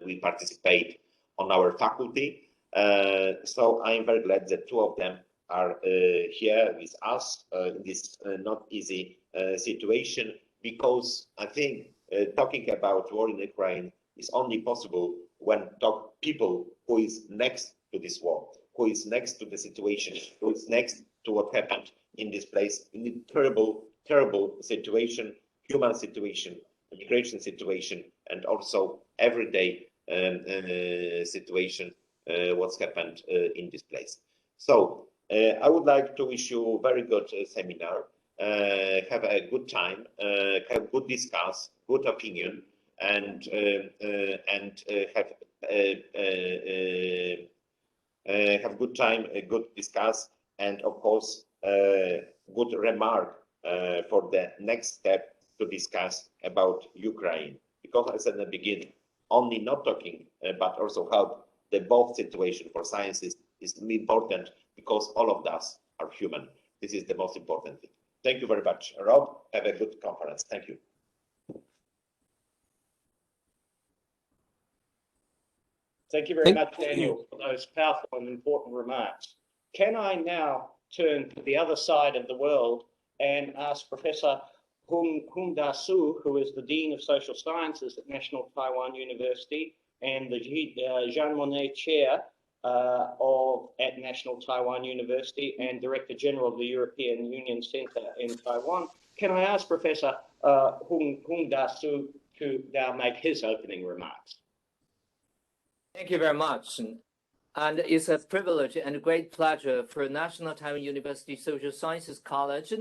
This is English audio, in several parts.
we participate on our faculty. So I'm very glad that two of them are here with us in this not easy situation, because I think talking about war in Ukraine is only possible when people who is next to this war, who is next to the situation, who is next to what happened in this place, in a terrible, terrible situation, human situation, migration situation, and also everyday situation, what's happened in this place. So I would like to wish you a very good seminar. Have a good time, have good discuss, good opinion, and have good time, good discuss, and of course, good remark for the next step to discuss about Ukraine. Because as I said in the beginning, only not talking, but also help the both situation for sciences is important, because all of us are human. This is the most important thing. Thank you very much, Rob. Have a good conference. Thank you. Thank you very much, Daniel, for those powerful and important remarks. Can I now turn to the other side of the world and ask Professor Hung Da-soo, who is the Dean of Social Sciences at National Taiwan University and the Jean Monnet Chair at National Taiwan University and Director General of the European Union Centre in Taiwan. Can I ask Professor Hung Da-soo to now make his opening remarks? Thank you very much. And it's a privilege and a great pleasure for National Taiwan University Social Sciences College,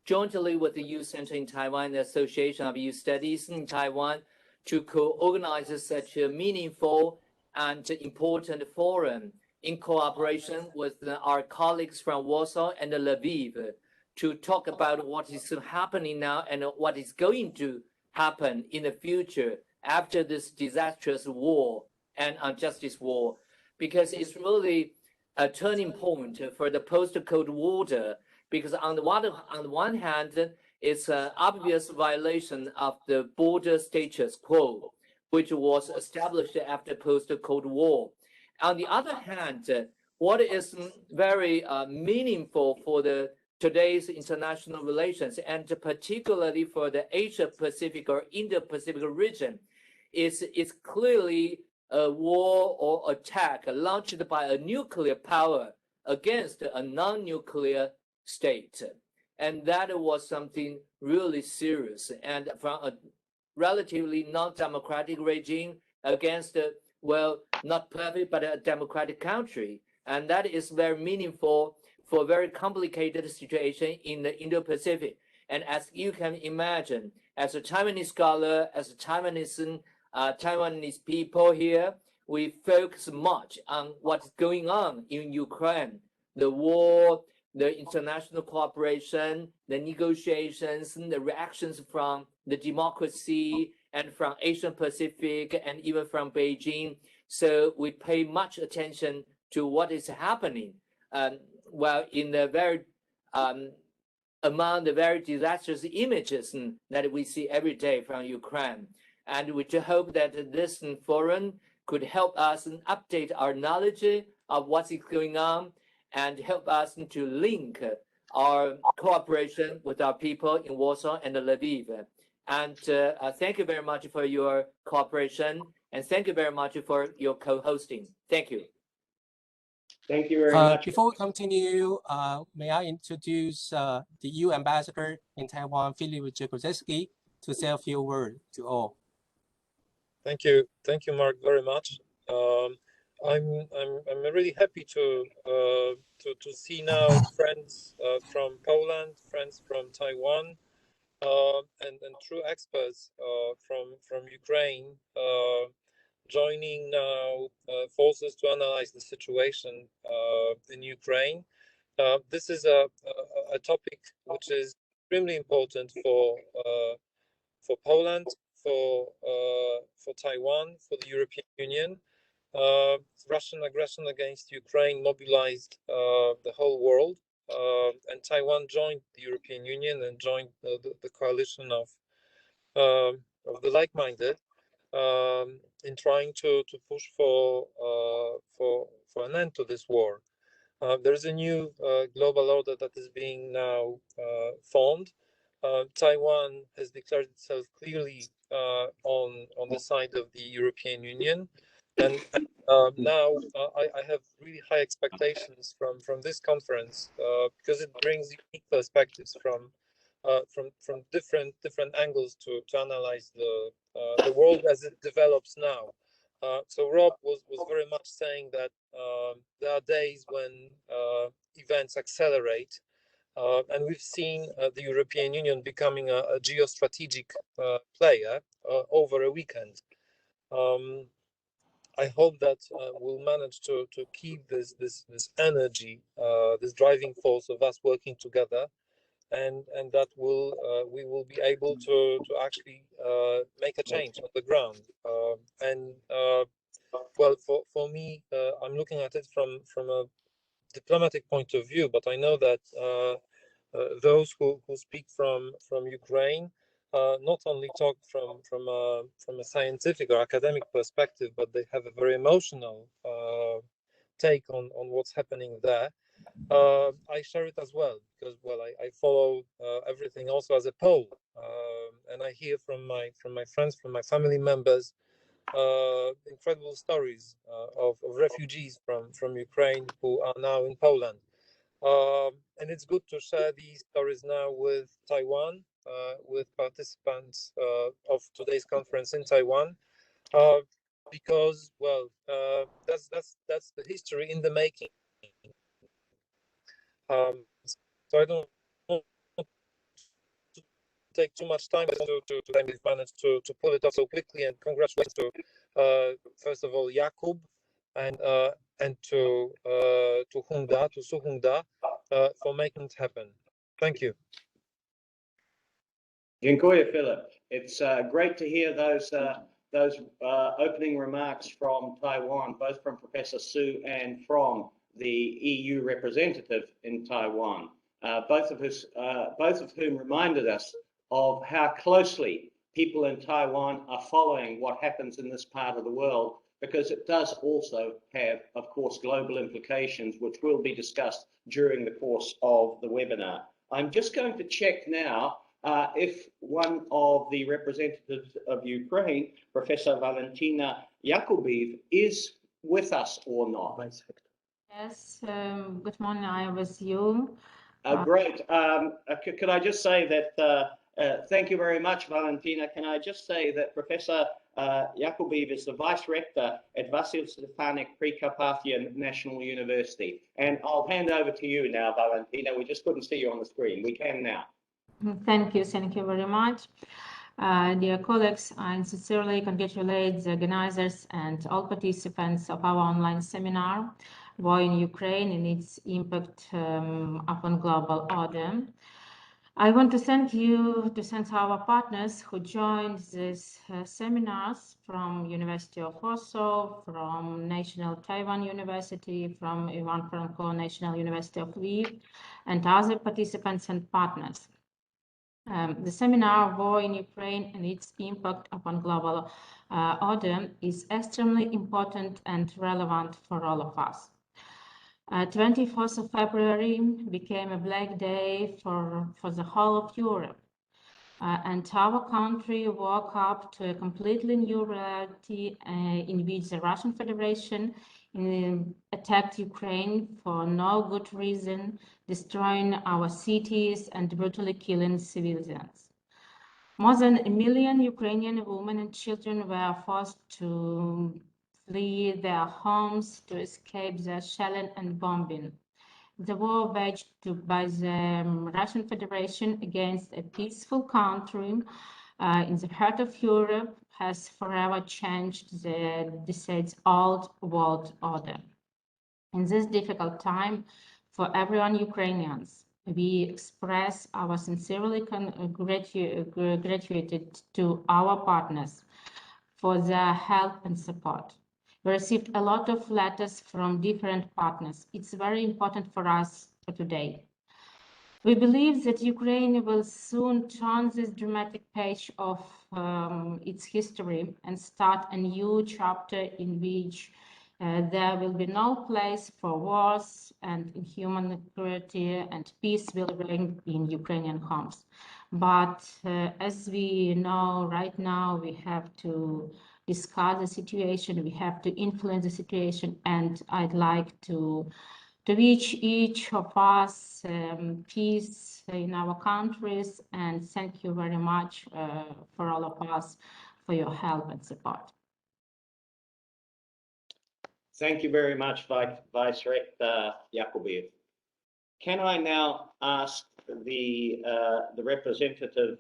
jointly with the Youth Center in Taiwan, the Association of Youth Studies in Taiwan, to co-organize such a meaningful and important forum in cooperation with our colleagues from Warsaw and Lviv to talk about what is happening now and what is going to happen in the future after this disastrous war and injustice war, because it's really a turning point for the post-Cold War, because on the one hand, it's an obvious violation of the border status quo, which was established after post-Cold War. On the other hand, what is very meaningful for today's international relations, and particularly for the Asia-Pacific or Indo-Pacific region, is clearly a war or attack launched by a nuclear power against a non-nuclear state. And that was something really serious, and from a relatively non-democratic regime against, well, not perfect, but a democratic country. And that is very meaningful for a very complicated situation in the Indo-Pacific. And as you can imagine, as a Taiwanese scholar, as a Taiwanese people here, we focus much on what's going on in Ukraine, the war, the international cooperation, the negotiations, and the reactions from the democracy and from Asia Pacific and even from Beijing. So we pay much attention to what is happening. Well, in the very among the very disastrous images that we see every day from Ukraine. And we hope that this forum could help us update our knowledge of what is going on and help us to link our cooperation with our people in Warsaw and Lviv. And thank you very much for your cooperation, and thank you very much for your co-hosting. Thank you. Thank you very much. Before we continue, may I introduce the EU Ambassador in Taiwan, Philip Jagoszewski, to say a few words to all. Thank you, Mark, very much. I'm really happy to see now friends from Poland, friends from Taiwan, and true experts from Ukraine joining now forces to analyze the situation in Ukraine. This is a topic which is extremely important for Poland, for Taiwan, for the European Union. Russian aggression against Ukraine mobilized the whole world, and Taiwan joined the European Union and joined the coalition of the like-minded. in trying to push for an end to this war. There is a new global order that is being now formed. Taiwan has declared itself clearly on the side of the European Union, and now I have really high expectations from this conference because it brings unique perspectives from different angles to analyze the world as it develops now. So Rob was very much saying that there are days when events accelerate, and we've seen the European Union becoming a geostrategic player over a weekend. I hope that we'll manage to keep this energy, this driving force of us working together, and that we will be able to actually make a change on the ground. Well, for me, I'm looking at it from a diplomatic point of view, but I know that those who speak from Ukraine not only talk from a scientific or academic perspective, but they have a very emotional take on what's happening there. I share it as well because, well, I follow everything also as a Pole, and I hear from my friends, from my family members, incredible stories of refugees from Ukraine who are now in Poland. And it's good to share these stories now with Taiwan, with participants of today's conference in Taiwan, because, well, that's the history in the making. So I don't want to take too much time to manage to pull it off so quickly. And congratulations to first of all Jakub and to Suhungda for making it happen. Thank you. Dziękuję, Philip. It's great to hear those opening remarks from Taiwan, both from Professor Su and from the EU representative in Taiwan, both of whom reminded us of how closely people in Taiwan are following what happens in this part of the world, because it does also have, of course, global implications, which will be discussed during the course of the webinar. I'm just going to check now if one of the representatives of Ukraine, Professor Valentina Yakubev, is with us or not. Yes, good morning, I was you. Great. Could I just say that, thank you very much, Valentina. Can I just say that Professor Yakubev is the Vice Rector at Vasyl Stefanyk Precarpathian National University. And I'll hand over to you now, Valentina. We just couldn't see you on the screen. We can now. Thank you very much. Dear colleagues, I sincerely congratulate the organizers and all participants of our online seminar, War in Ukraine and its impact upon global order. I want to thank our partners who joined these seminars from University of Warsaw, from National Taiwan University, from Ivan Franko National University of Lviv, and other participants and partners. The seminar War in Ukraine and its impact upon global order is extremely important and relevant for all of us. 24th of February became a black day for the whole of Europe, and our country woke up to a completely new reality in which the Russian Federation attacked Ukraine for no good reason, destroying our cities and brutally killing civilians. More than 1 million Ukrainian women and children were forced to flee their homes to escape the shelling and bombing. The war waged by the Russian Federation against a peaceful country in the heart of Europe has forever changed the decades-old world order. In this difficult time for everyone Ukrainians, we express our sincerely gratitude to our partners for their help and support. We received a lot of letters from different partners. It's very important for us for today. We believe that Ukraine will soon turn this dramatic page of its history and start a new chapter in which there will be no place for wars and inhuman cruelty, and peace will reign in Ukrainian homes. But as we know right now, we have to discuss the situation, we have to influence the situation, and I'd like to wish each of us peace in our countries, and thank you very much for all of us for your help and support. Thank you very much, Vice Rector Yakovlev. Can I now ask the representative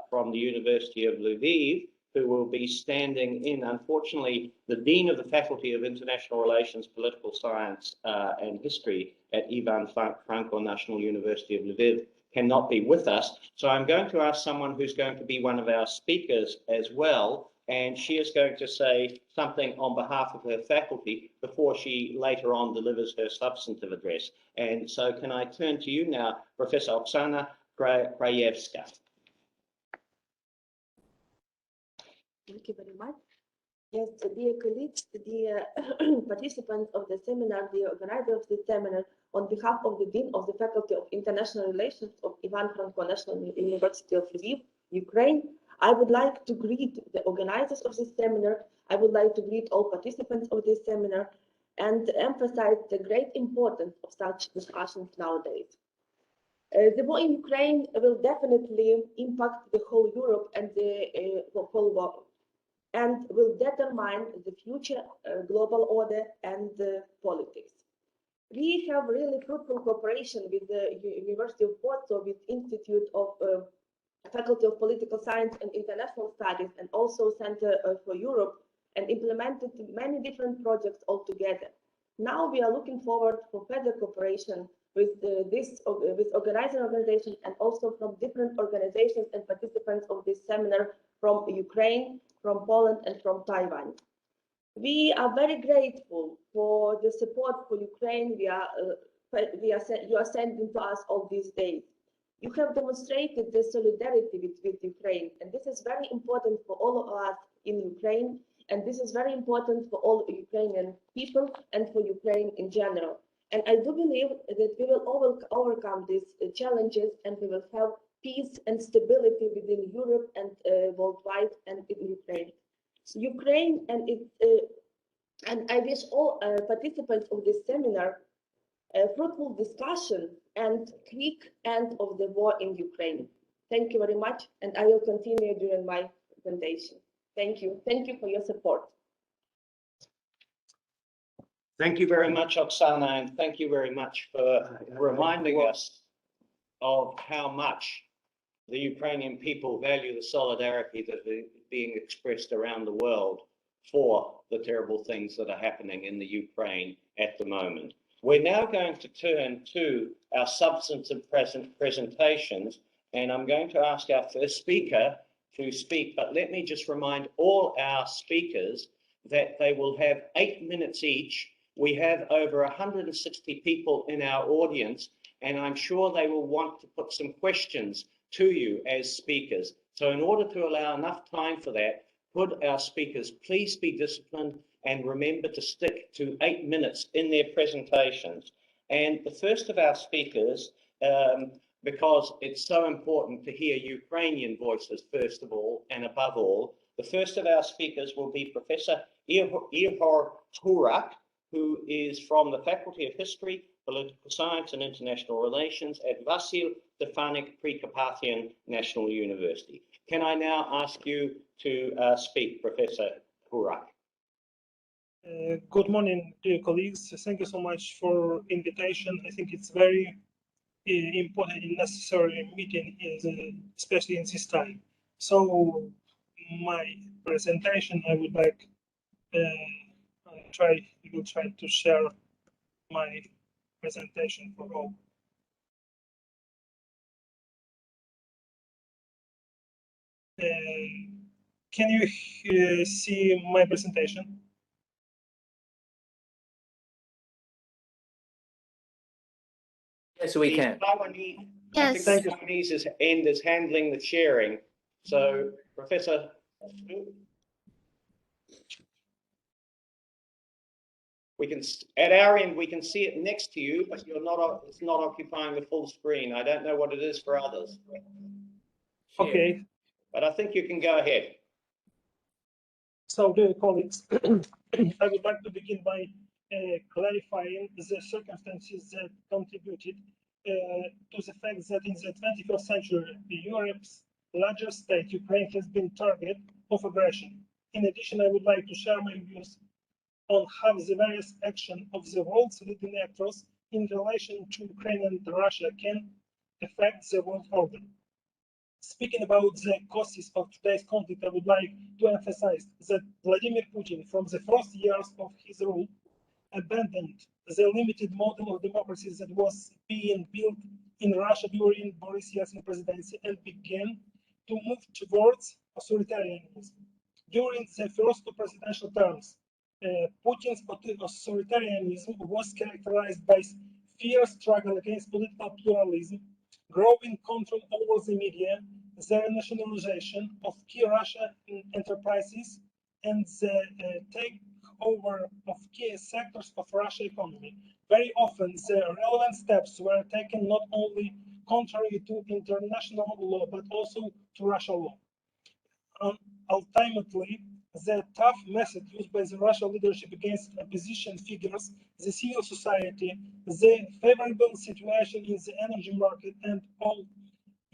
from the University of Lviv, who will be standing in, unfortunately, the Dean of the Faculty of International Relations, Political Science and History at Ivan Franko National University of Lviv, cannot be with us. So I'm going to ask someone who's going to be one of our speakers as well, and she is going to say something on behalf of her faculty before she later on delivers her substantive address. And so can I turn to you now, Professor Oksana Krajewska. Thank you very much. Yes, dear colleagues, dear participants of the seminar, the organizer of the seminar, on behalf of the Dean of the Faculty of International Relations of Ivan Franko National University of Lviv, Ukraine, I would like to greet the organizers of this seminar. I would like to greet all participants of this seminar and emphasize the great importance of such discussions nowadays. The war in Ukraine will definitely impact the whole Europe and the whole world, and will determine the future global order and politics. We have really fruitful cooperation with the University of Warsaw, with Institute of Faculty of Political Science and International Studies, and also Center for Europe, and implemented many different projects all together. Now we are looking forward for further cooperation with with organizing organizations, and also from different organizations and participants of this seminar from Ukraine, from Poland, and from Taiwan. We are very grateful for the support for Ukraine you are sending to us all these days. You have demonstrated the solidarity with Ukraine, and this is very important for all of us in Ukraine, and this is very important for all Ukrainian people and for Ukraine in general. And I do believe that we will overcome these challenges, and we will have peace and stability within Europe and worldwide and in Ukraine. Ukraine and I wish all participants of this seminar a fruitful discussion and quick end of the war in Ukraine. Thank you very much, and I will continue during my presentation. Thank you. Thank you for your support. Thank you very much, Oksana, and thank you very much for reminding us of how much the Ukrainian people value the solidarity that is being expressed around the world for the terrible things that are happening in the Ukraine at the moment. We're now going to turn to our substantive presentations, and I'm going to ask our first speaker to speak, but let me just remind all our speakers that they will have 8 minutes each. We have over 160 people in our audience, and I'm sure they will want to put some questions to you as speakers. So in order to allow enough time for that, could our speakers please be disciplined and remember to stick to 8 minutes in their presentations. And the first of our speakers, because it's so important to hear Ukrainian voices first of all and above all, the first of our speakers will be Professor Ihor Hurak, who is from the Faculty of History, Political Science and International Relations at Vasyl Stefanyk Precarpathian National University. Can I now ask you to speak, Professor Hurak? Good morning, dear colleagues. Thank you so much for invitation. I think it's very important and necessary meeting, especially in this time. So my presentation, I would like will try to share my presentation for all. Can you see my presentation? Yes, we can. I think Yes. the Chinese end is handling the sharing. So, Professor, we can, at our end, we can see it next to you, but you're not, it's not occupying the full screen. I don't know what it is for others. Okay. But I think you can go ahead. So, dear colleagues, I would like to begin by clarifying the circumstances that contributed to the fact that in the 21st century, Europe's largest state, Ukraine, has been target of aggression. In addition, I would like to share my views on how the various action of the world's leading actors in relation to Ukraine and Russia can affect the world order. Speaking about the causes of today's conflict, I would like to emphasize that Vladimir Putin, from the first years of his rule, abandoned the limited model of democracy that was being built in Russia during Boris Yeltsin's presidency and began to move towards authoritarianism. During the first two presidential terms, Putin's authoritarianism was characterized by fierce struggle against political pluralism, growing control over the media, the nationalization of key Russian enterprises, and the takeover of key sectors of Russian economy. Very often, the relevant steps were taken not only contrary to international law, but also to Russian law. Ultimately, the tough method used by the Russian leadership against opposition figures, the civil society, the favorable situation in the energy market, and all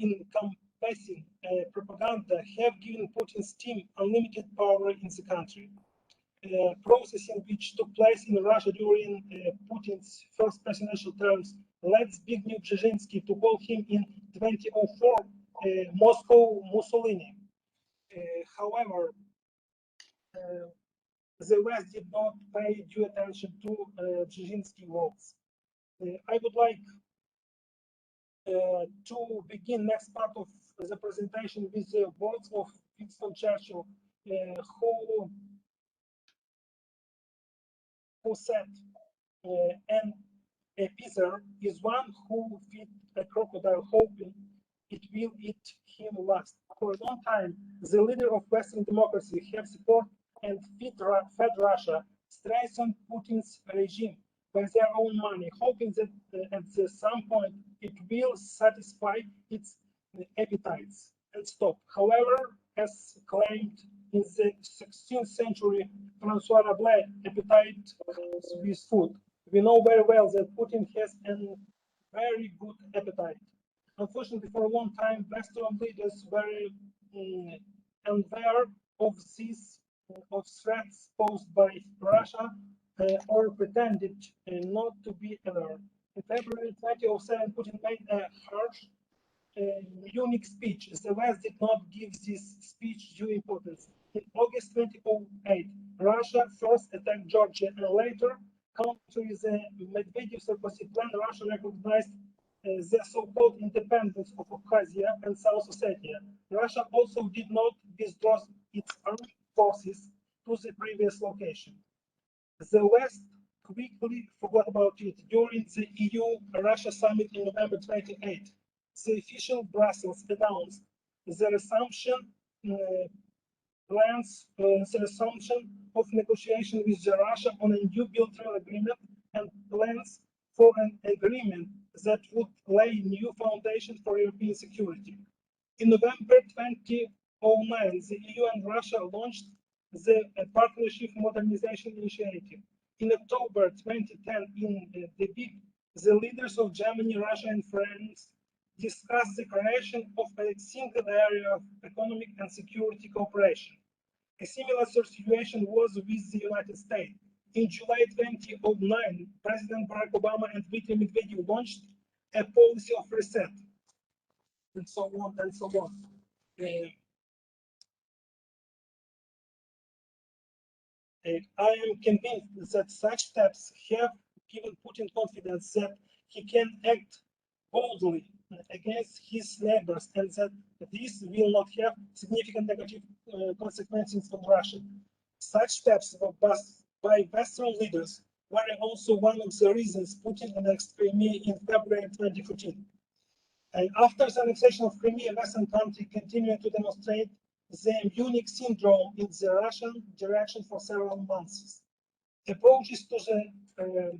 encompassing propaganda have given Putin's team unlimited power in the country. Processing which took place in Russia during Putin's first presidential terms led Zbigniew Brzezinski to call him in 2004 Moscow Mussolini. However, the West did not pay due attention to Brzezinski's words. I would like to begin next part of the presentation with the words of Winston Churchill, who said, an epicenter is one who feeds a crocodile hoping it will eat him last. For a long time, the leader of Western democracy have supported and fed Russia, strengthened Putin's regime by their own money, hoping that at some point it will satisfy its appetites and stop. However, as claimed in the 16th century, Francois Rabelais' appetite with food, we know very well that Putin has a very good appetite. Unfortunately, for a long time, Western leaders were unaware of threats posed by Russia or pretended not to be aware. In February 2007, Putin made a harsh, unique speech. The West did not give this speech due importance. In August 2008, Russia first attacked Georgia, and later, counter the Medvedev-Sarkozy plan, Russia recognized the so-called independence of Abkhazia and South Ossetia. Russia also did not withdraw its armed forces to the previous location. The West quickly forgot about it. During the EU-Russia summit in November 28, the official Brussels announced the resumption of negotiation with Russia on a new bilateral agreement and plans for an agreement that would lay new foundation for European security. In November 2009, the EU and Russia launched the Partnership Modernization Initiative. In October 2010, in Lviv, the leaders of Germany, Russia, and France discussed the creation of a single area of economic and security cooperation. A similar situation was with the United States. In July 2009, President Barack Obama and Dmitry Medvedev launched a policy of reset, and so on and so on. I am convinced that such steps have given Putin confidence that he can act boldly against his neighbors and that this will not have significant negative consequences for Russia. Such steps by Western leaders were also one of the reasons Putin annexed Crimea in February 2014. After the annexation of Crimea, Western countries continued to demonstrate the Munich syndrome in the Russian direction for several months. Approaches to the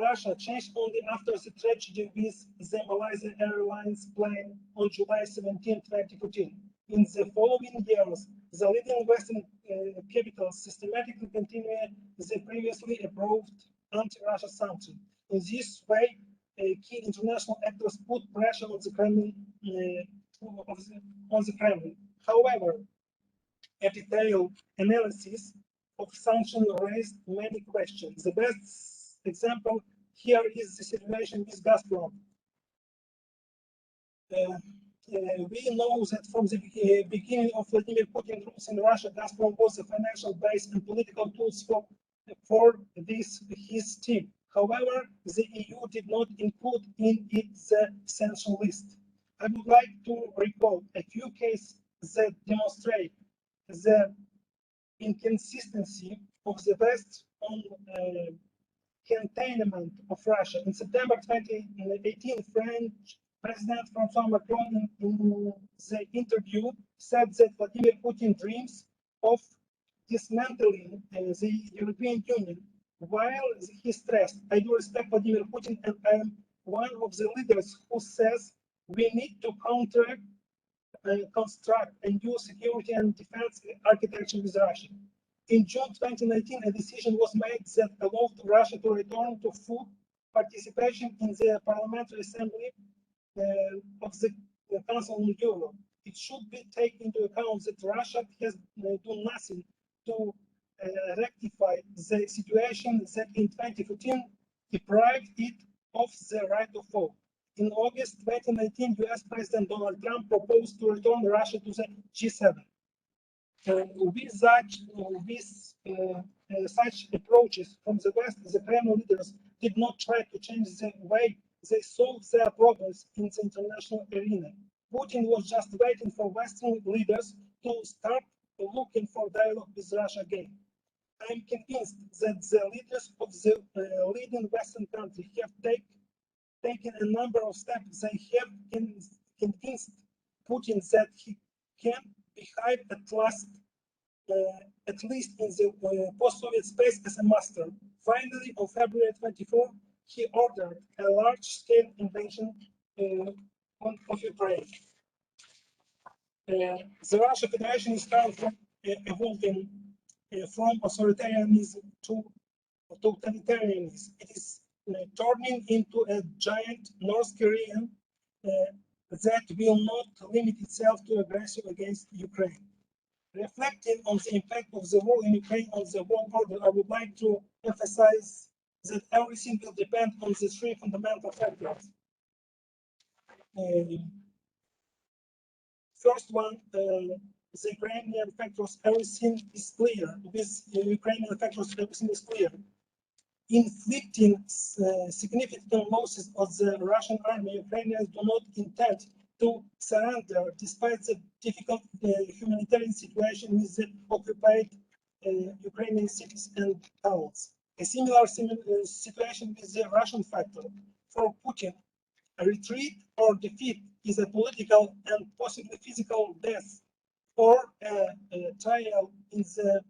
Russia changed only after the tragedy with the Malaysia Airlines plane on July 17, 2014. In the following years, the leading Western capitals systematically continued the previously approved anti-Russia sanctions. In this way, key international actors put pressure on the Kremlin. However, a detailed analysis of sanctions raised many questions. The best example here is the situation with Gazprom. We know that from the beginning of Vladimir Putin's rule in Russia, Gazprom was a financial base and political tools for his team. However, the EU did not include in it the sanction list. I would like to recall a few cases that demonstrate the inconsistency of the West on containment of Russia. In September 2018, French President Francois Macron in the interview said that Vladimir Putin dreams of dismantling the European Union. While he stressed, I do respect Vladimir Putin and I am one of the leaders who says we need to construct a new security and defense architecture with Russia. In June 2019, a decision was made that allowed Russia to return to full participation in the Parliamentary Assembly of the Council of Europe. It should be taken into account that Russia has done nothing to rectify the situation that in 2014 deprived it of the right of vote. In August 2019, US President Donald Trump proposed to return Russia to the G7. With such approaches from the West, the Kremlin leaders did not try to change the way they solve their problems in the international arena. Putin was just waiting for Western leaders to start looking for dialogue with Russia again. I am convinced that the leaders of the leading Western countries have taken a number of steps. They have convinced Putin that he can behave at least in the post-Soviet space as a master. Finally, on February 24, he ordered a large-scale invasion of Ukraine. The Russian Federation is currently evolving from authoritarianism to totalitarianism. It is turning into a giant North Korean that will not limit itself to aggression against Ukraine. Reflecting on the impact of the war in Ukraine on the world order, I would like to emphasize that everything will depend on the three fundamental factors. First one, the Ukrainian factors, everything is clear. With Ukrainian factors, everything is clear. Inflicting significant losses of the Russian army, Ukrainians do not intend to surrender despite the difficult humanitarian situation with the occupied Ukrainian cities and towns. A similar situation with the Russian factor. For Putin, a retreat or defeat is a political and possibly physical death or a trial in the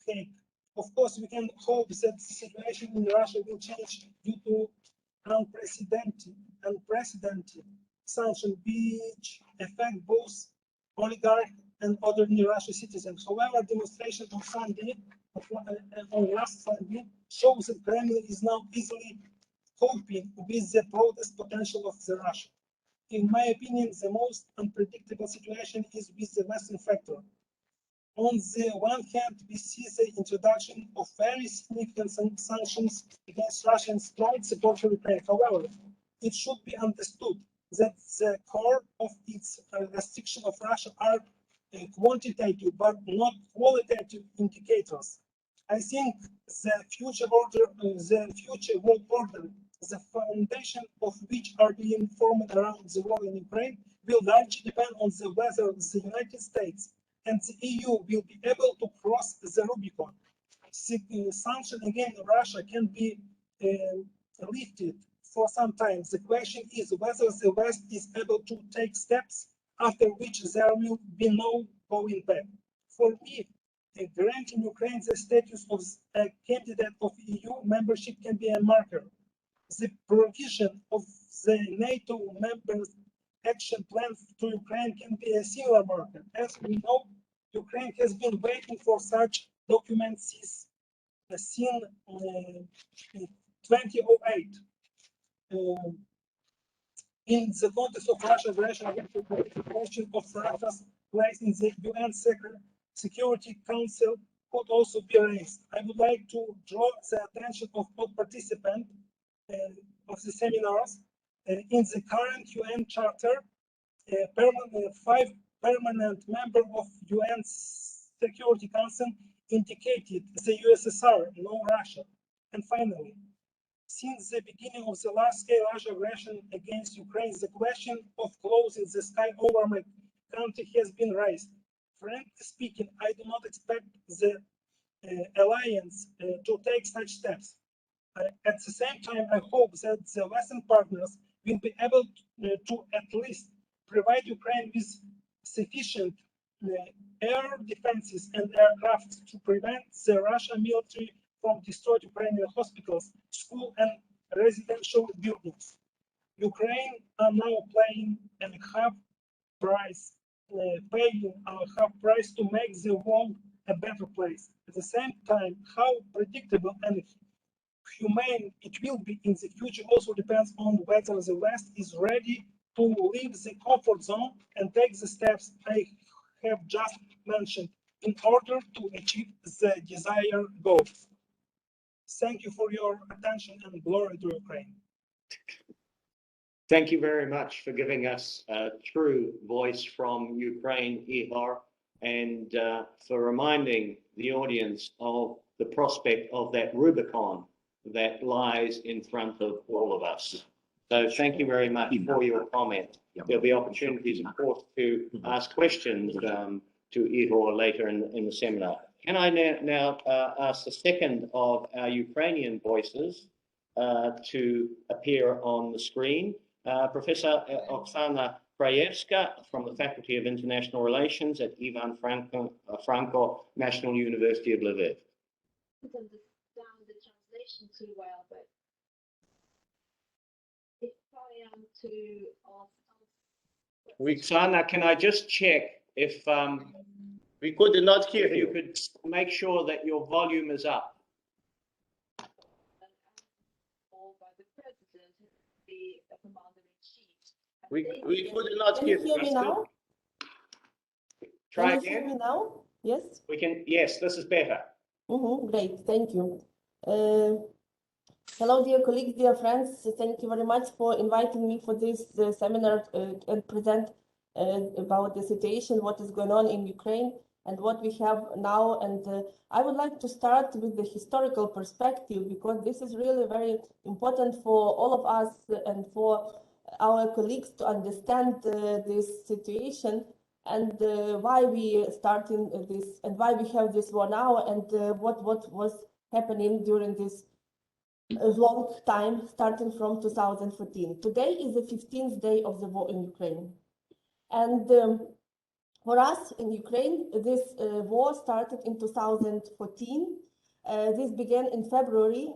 Hague. Of course, we can hope that the situation in Russia will change due to unprecedented sanctions which affect both oligarchs and ordinary Russian citizens. However, demonstration on Sunday, on last Sunday, shows that Kremlin is now easily coping with the broadest potential of the Russia. In my opinion, the most unpredictable situation is with the Western factor. On the one hand, we see the introduction of very significant sanctions against Russia and strong support for Ukraine. However, it should be understood that the core of its restriction of Russia are quantitative but not qualitative indicators. I think the future world order, the foundation of which are being formed around the war in Ukraine, will largely depend on whether the United States and the EU will be able to cross the Rubicon. Sanctions against Russia can be lifted for some time. The question is whether the West is able to take steps after which there will be no going back. For me, granting Ukraine the status of a candidate of EU membership can be a marker. The provision of the NATO members' action plan to Ukraine can be a similar marker. As we know, Ukraine has been waiting for such documents since 2008. In the context of Russia's aggression, the question of Russia's place in the UN Security Council could also be raised. I would like to draw the attention of all participants of the seminars. In the current UN Charter, 5 permanent members of UN Security Council indicated the USSR, no Russia. And finally, since the beginning of the large-scale Russian aggression against Ukraine, the question of closing the sky over my country has been raised. Frankly speaking, I do not expect the alliance to take such steps. At the same time, I hope that the Western partners will be able to at least provide Ukraine with sufficient air defenses and aircraft to prevent the Russian military from destroying Ukrainian hospitals, schools, and residential buildings. Ukraine are now paying a half price to make the world a better place. At the same time, how predictable and humane it will be in the future also depends on whether the West is ready to leave the comfort zone and take the steps I have just mentioned in order to achieve the desired goals. Thank you for your attention and glory to Ukraine. Thank you very much for giving us a true voice from Ukraine, Ihor, and for reminding the audience of the prospect of that Rubicon that lies in front of all of us. So thank you very much for your comment. There'll be opportunities, of course, to ask questions to Ihor later in the seminar. Can I now ask the second of our Ukrainian voices to appear on the screen? Professor Oksana Krajewska from the Faculty of International Relations at Ivan Franko National University of Lviv. I don't understand the translation too well, but if I am to ask... Oksana, can I just check if we could not hear you could make sure that your volume is up? Or by the president, the commander-in-chief. We could not hear you. Can you hear me now? Try again. Can you hear me now? Yes? We can. Yes, this is better. Great, thank you. Hello, dear colleagues, dear friends. Thank you very much for inviting me for this seminar and present about the situation, what is going on in Ukraine and what we have now. And I would like to start with the historical perspective, because this is really very important for all of us and for our colleagues to understand this situation and why we starting this and why we have this war now and what was happening during this long time starting from 2014. Today is the 15th day of the war in Ukraine. And for us in Ukraine, this war started in 2014. This began in February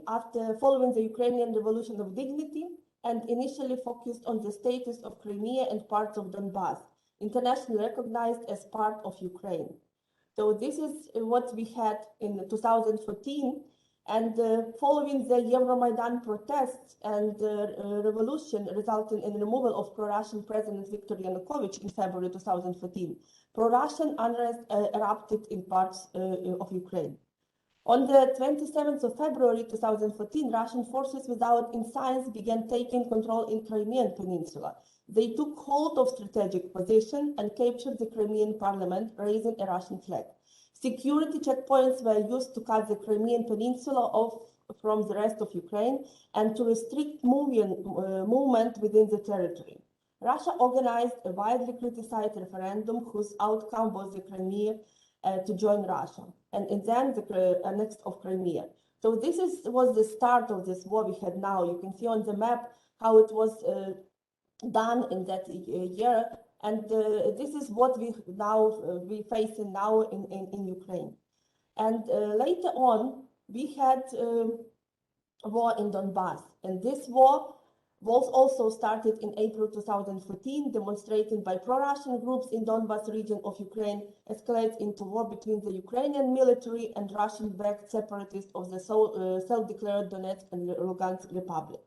following the Ukrainian Revolution of Dignity and initially focused on the status of Crimea and parts of Donbass, internationally recognized as part of Ukraine. So this is what we had in 2014. And following the Euromaidan protests and revolution resulting in removal of pro-Russian President Viktor Yanukovych in February 2014, pro-Russian unrest erupted in parts of Ukraine. On the 27th of February 2014, Russian forces without ensigns began taking control in Crimean Peninsula. They took hold of strategic position and captured the Crimean parliament, raising a Russian flag. Security checkpoints were used to cut the Crimean Peninsula off from the rest of Ukraine and to restrict movement within the territory. Russia organized a widely criticized referendum whose outcome was the Crimea to join Russia, and then the annex of Crimea. So this was the start of this war we had now. You can see on the map how it was done in that year. And this is what we facing now in Ukraine. And later on, we had a war in Donbass, and this war was also started in April 2014, demonstrated by pro-Russian groups in Donbass region of Ukraine, escalates into war between the Ukrainian military and Russian-backed separatists of the self-declared Donetsk and Lugansk Republic.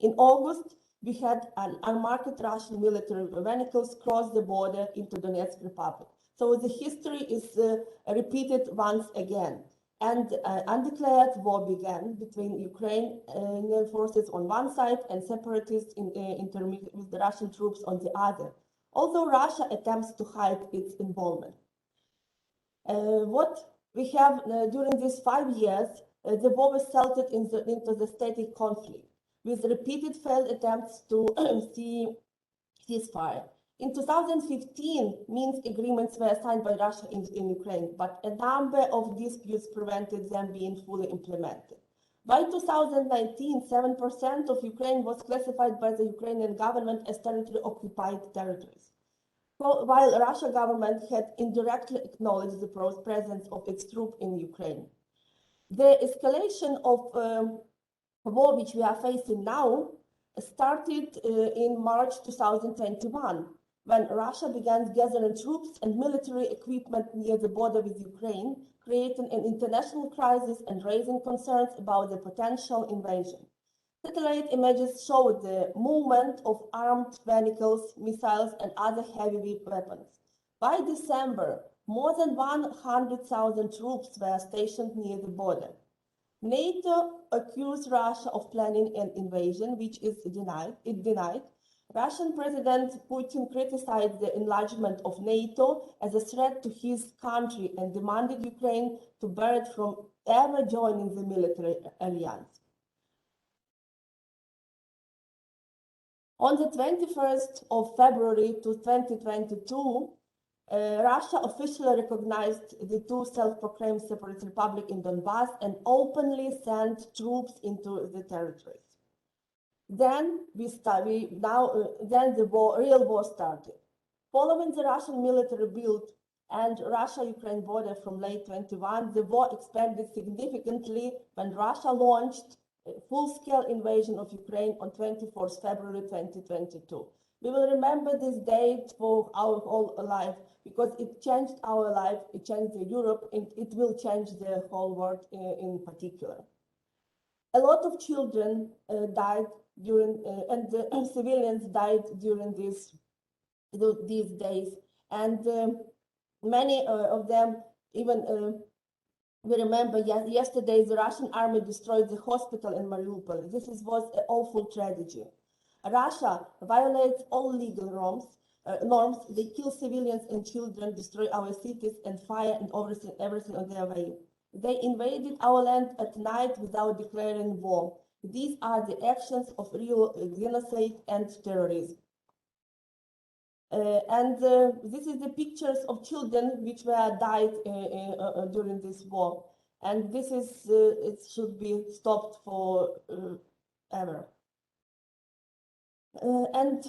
In August, we had an unmarked Russian military vehicles cross the border into Donetsk Republic. So the history is repeated once again. And undeclared war began between Ukrainian forces on one side and separatists intermediate with the Russian troops on the other, although Russia attempts to hide its involvement. What we have during these 5 years, the war resulted into the static conflict, with repeated failed attempts to see ceasefire. In 2015, Minsk agreements were signed by Russia in Ukraine, but a number of disputes prevented them being fully implemented. By 2019, 7% of Ukraine was classified by the Ukrainian government as territory occupied territories, while Russian government had indirectly acknowledged the presence of its troops in Ukraine. The escalation of war which we are facing now started in March 2021, when Russia began gathering troops and military equipment near the border with Ukraine, creating an international crisis and raising concerns about the potential invasion. Satellite images showed the movement of armed vehicles, missiles, and other heavy weapons. By December, more than 100,000 troops were stationed near the border. NATO accused Russia of planning an invasion, which is denied. Russian President Putin criticized the enlargement of NATO as a threat to his country and demanded Ukraine to bar it from ever joining the military alliance. On the 21st of February 2022, Russia officially recognized the two self-proclaimed separate republics in Donbass and openly sent troops into the territories. Then the real war started. Following the Russian military build and Russia-Ukraine border from late 21, the war expanded significantly when Russia launched a full-scale invasion of Ukraine on 24th February 2022. We will remember this date for our whole life because it changed our life, it changed Europe, and it will change the whole world in particular. A lot of children died during, and civilians died during these days, and many of them even we remember yesterday the Russian army destroyed the hospital in Mariupol. This was an awful tragedy. Russia violates all legal norms. They kill civilians and children, destroy our cities, and fire and everything on their way. They invaded our land at night without declaring war. These are the actions of real genocide and terrorism. This is the pictures of children which were died during this war. And this is, it should be stopped for ever. And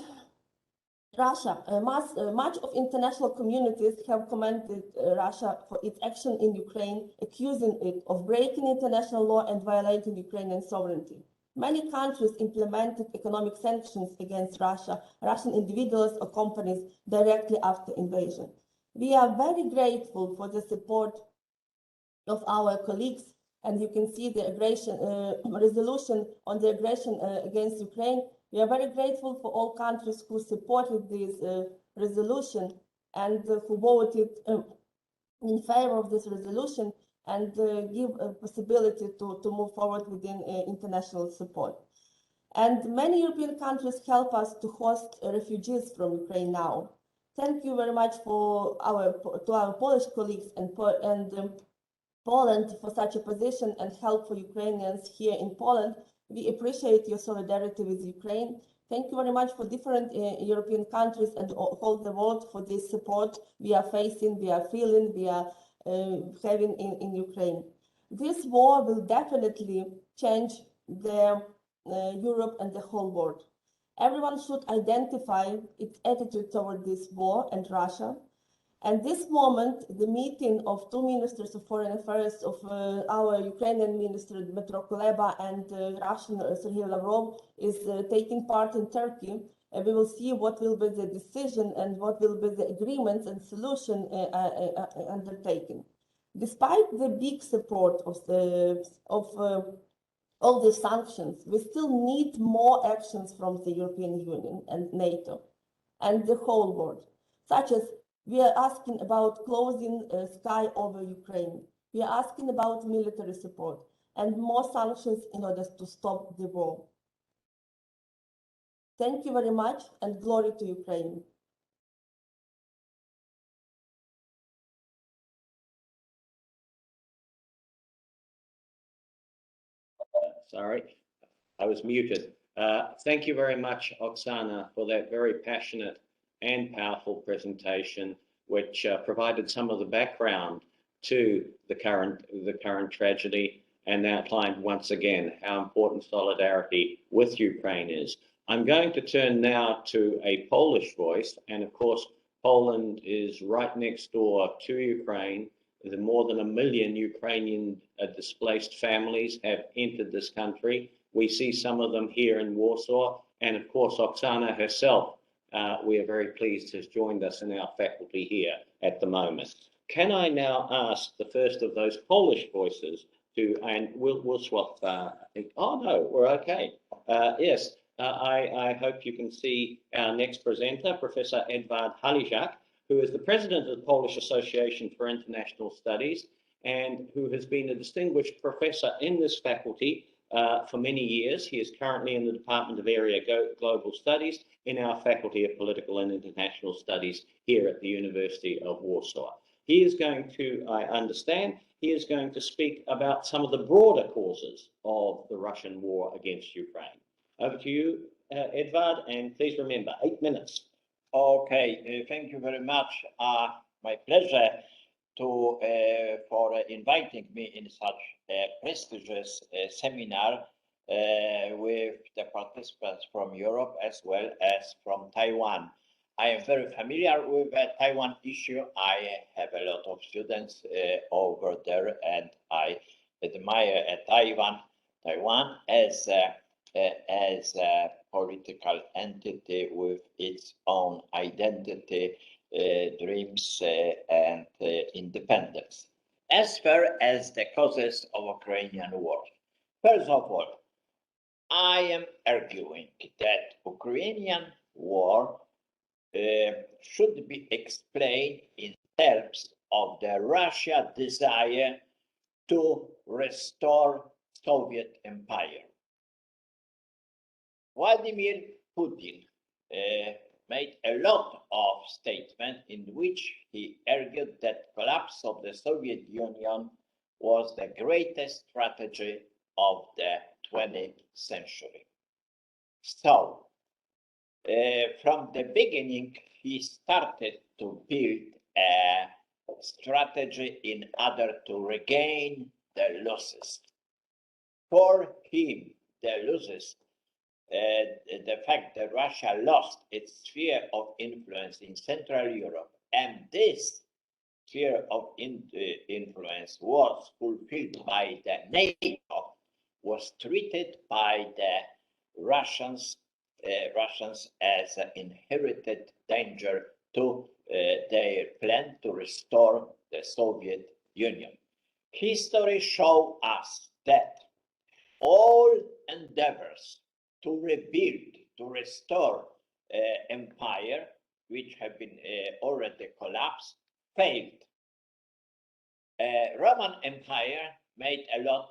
Russia, much of international communities have commended Russia for its action in Ukraine, accusing it of breaking international law and violating Ukrainian sovereignty. Many countries implemented economic sanctions against Russia, Russian individuals or companies directly after invasion. We are very grateful for the support of our colleagues, and you can see the aggression resolution on the aggression against Ukraine. We are very grateful for all countries who supported this resolution and who voted in favor of this resolution and give a possibility to move forward within international support. And many European countries help us to host refugees from Ukraine now. Thank you very much to our Polish colleagues and Poland for such a position and help for Ukrainians here in Poland. We appreciate your solidarity with Ukraine. Thank you very much for different European countries and all the world for this support we are facing, we are feeling, we are having in Ukraine. This war will definitely change Europe and the whole world. Everyone should identify its attitude toward this war and Russia. And this moment, the meeting of two ministers of foreign affairs of our Ukrainian minister Dmytro Kuleba and Russian Sergei Lavrov is taking part in Turkey. And we will see what will be the decision and what will be the agreements and solution undertaken. Despite the big support of all the sanctions, we still need more actions from the European Union and NATO and the whole world, such as we are asking about closing sky over Ukraine. We are asking about military support and more sanctions in order to stop the war. Thank you very much, and glory to Ukraine. Sorry, I was muted. Thank you very much, Oksana, for that very passionate and powerful presentation, which provided some of the background to the current tragedy and outlined once again how important solidarity with Ukraine is. I'm going to turn now to a Polish voice, and of course, Poland is right next door to Ukraine. More than 1 million Ukrainian displaced families have entered this country. We see some of them here in Warsaw, and of course, Oksana herself, we are very pleased, has joined us in our faculty here at the moment. Can I now ask the first of those Polish voices to, and we'll swap, oh no, we're okay. Yes, I hope you can see our next presenter, Professor Edward Haliszak, who is the president of the Polish Association for International Studies and who has been a distinguished professor in this faculty for many years. He is currently in the Department of Area Global Studies in our Faculty of Political and International Studies here at the University of Warsaw. He is going to, I understand, he is going to speak about some of the broader causes of the Russian war against Ukraine. Over to you, Edward, and please remember, 8 minutes. Okay, thank you very much. My pleasure to for inviting me in such a prestigious seminar with the participants from Europe as well as from Taiwan. I am very familiar with the Taiwan issue. I have a lot of students over there, and I admire Taiwan as a political entity with its own identity, dreams, and independence. As far as the causes of Ukrainian war, first of all, I am arguing that Ukrainian war should be explained in terms of the Russia desire to restore Soviet Empire. Vladimir Putin made a lot of statements in which he argued that collapse of the Soviet Union was the greatest strategy of the 20th century. So, from the beginning, he started to build a strategy in order to regain the losses. For him, the losses, the fact that Russia lost its sphere of influence in Central Europe, and this sphere of influence was fulfilled by the NATO, was treated by the Russians as an inherited danger to their plan to restore the Soviet Union. History shows us that all endeavors to rebuild, to restore empire, which have been already collapsed, failed. Roman Empire made a lot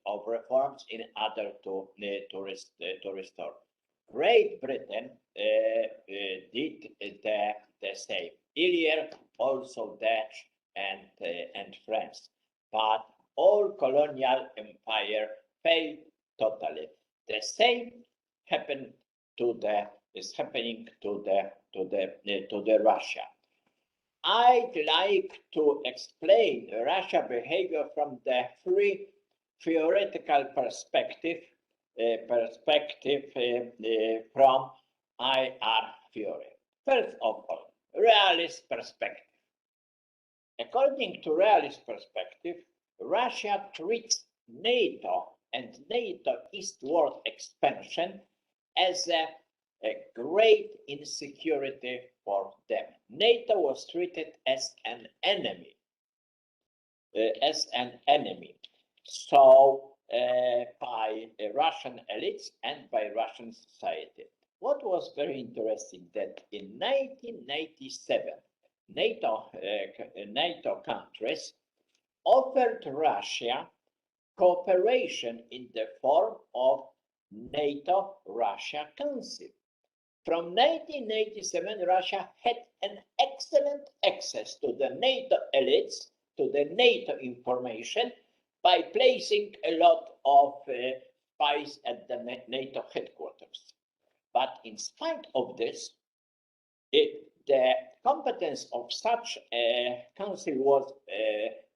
of reforms in order to restore. Great Britain did the same. Earlier, also Dutch and France, but all colonial empire failed totally. The same happened is happening to the Russia. I'd like to explain Russia behavior from the three theoretical perspective perspective from IR theory. First of all, realist perspective. According to realist perspective, Russia treats NATO and NATO eastward expansion as a great insecurity for them. NATO was treated as an enemy. So by Russian elites and by Russian society. What was very interesting that in 1997, NATO countries offered Russia cooperation in the form of NATO-Russia Council. From 1987, Russia had an excellent access to the NATO elites, to the NATO information, by placing a lot of spies at the NATO headquarters. But in spite of this, the competence of such a council was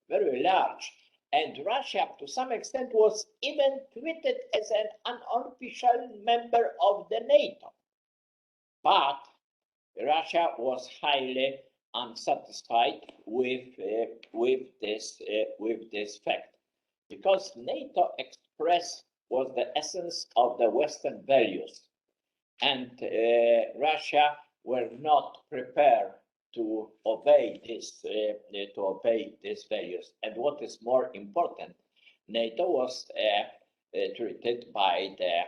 very large, and Russia, to some extent, was even treated as an unofficial member of the NATO. But Russia was highly unsatisfied with this fact, because NATO expressed was the essence of the Western values, and Russia were not prepared to obey these values. And what is more important, NATO was treated by the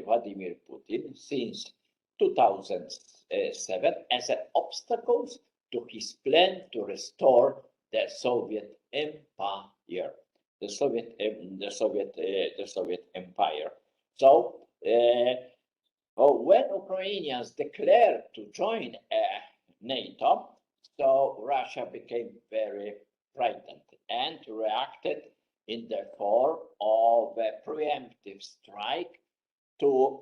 Vladimir Putin since 2007 as an obstacle to his plan to restore the Soviet Empire, the Soviet Empire. So when Ukrainians declared to join NATO, so Russia became very frightened and reacted in the form of a preemptive strike to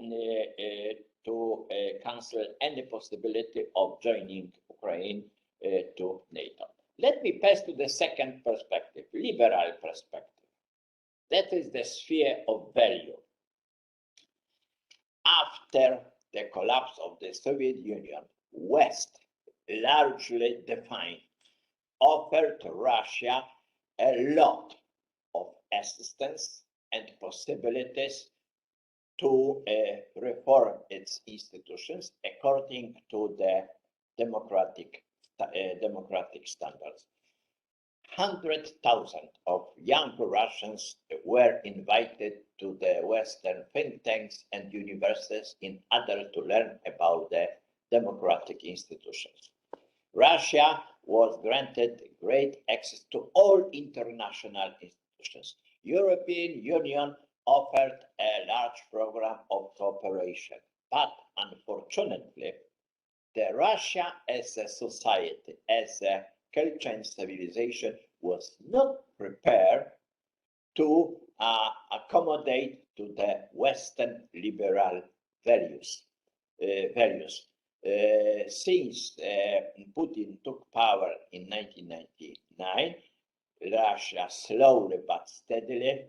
cancel any possibility of joining Ukraine to NATO. Let me pass to the second perspective, liberal perspective. That is the sphere of value. After the collapse of the Soviet Union, West, largely defined, offered Russia a lot of assistance and possibilities to reform its institutions according to the democratic standards. 100,000 of young Russians were invited to the Western think tanks and universities in order to learn about the democratic institutions. Russia was granted great access to all international institutions. European Union offered a large program of cooperation, but unfortunately, the Russia as a society, as a culture and civilization, was not prepared to accommodate to the Western liberal values. Since Putin took power in 1999, Russia slowly but steadily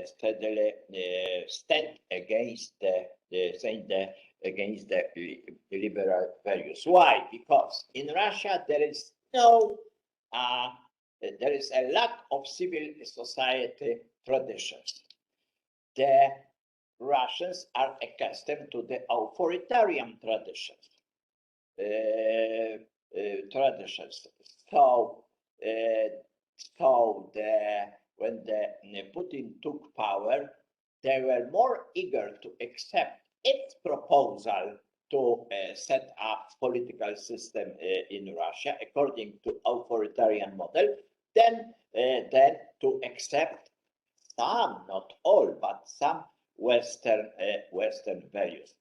stand against the liberal values. Why? Because in Russia there is a lack of civil society traditions. The Russians are accustomed to the authoritarian traditions. When Putin took power, they were more eager to accept its proposal to set up political system in Russia according to authoritarian model than to accept some, not all, but some Western values.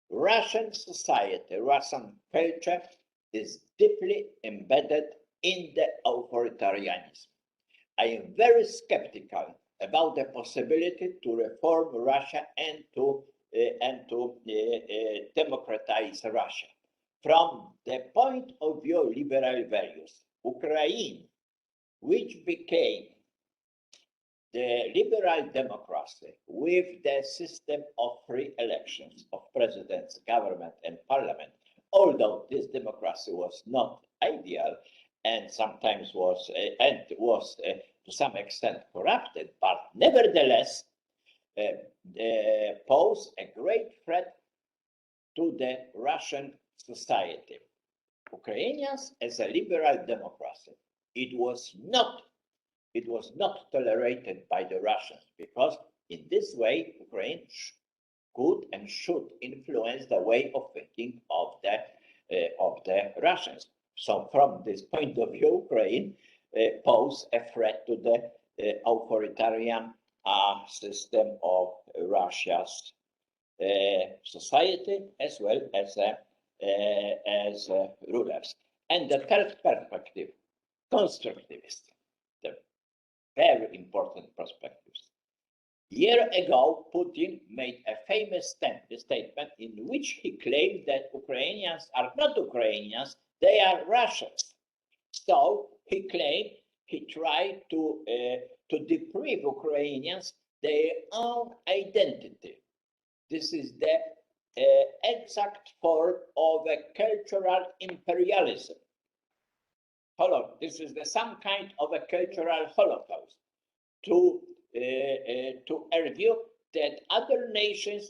Russian society, Russian culture is deeply embedded in the authoritarianism. I am very skeptical about the possibility to reform Russia and to democratize Russia. From the point of view of liberal values, Ukraine, which became the liberal democracy with the system of free elections of presidents, government, and parliament, although this democracy was not ideal and sometimes was to some extent corrupted, but nevertheless pose a great threat to the Russian society. Ukrainians, as a liberal democracy, it was not tolerated by the Russians, because in this way Ukraine could and should influence the way of thinking of the Russians. So from this point of view, Ukraine pose a threat to the authoritarian system of Russia's society, as well as rulers. And the third perspective, constructivist, the very important perspectives. A year ago, Putin made a famous statement in which he claimed that Ukrainians are not Ukrainians, they are Russians. So he claimed, he tried to deprive Ukrainians their own identity. This is the exact form of a cultural imperialism. This is some kind of a cultural holocaust to argue that other nations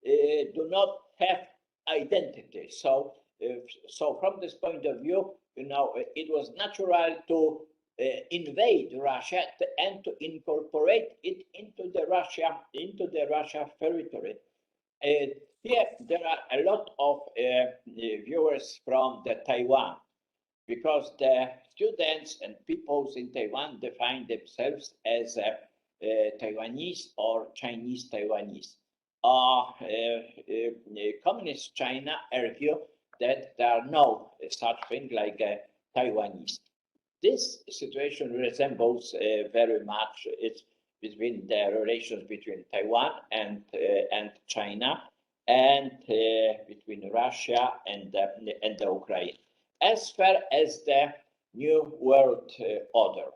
do not have identity. So from this point of view, it was natural to invade Russia and to incorporate it into the Russia territory. Here there are a lot of viewers from the Taiwan, because the students and peoples in Taiwan define themselves as Taiwanese or Chinese Taiwanese. Communist China argue that there are no such thing like Taiwanese. This situation resembles very much it's between the relations between Taiwan and China, and between Russia and the Ukraine. As far as the New World Order,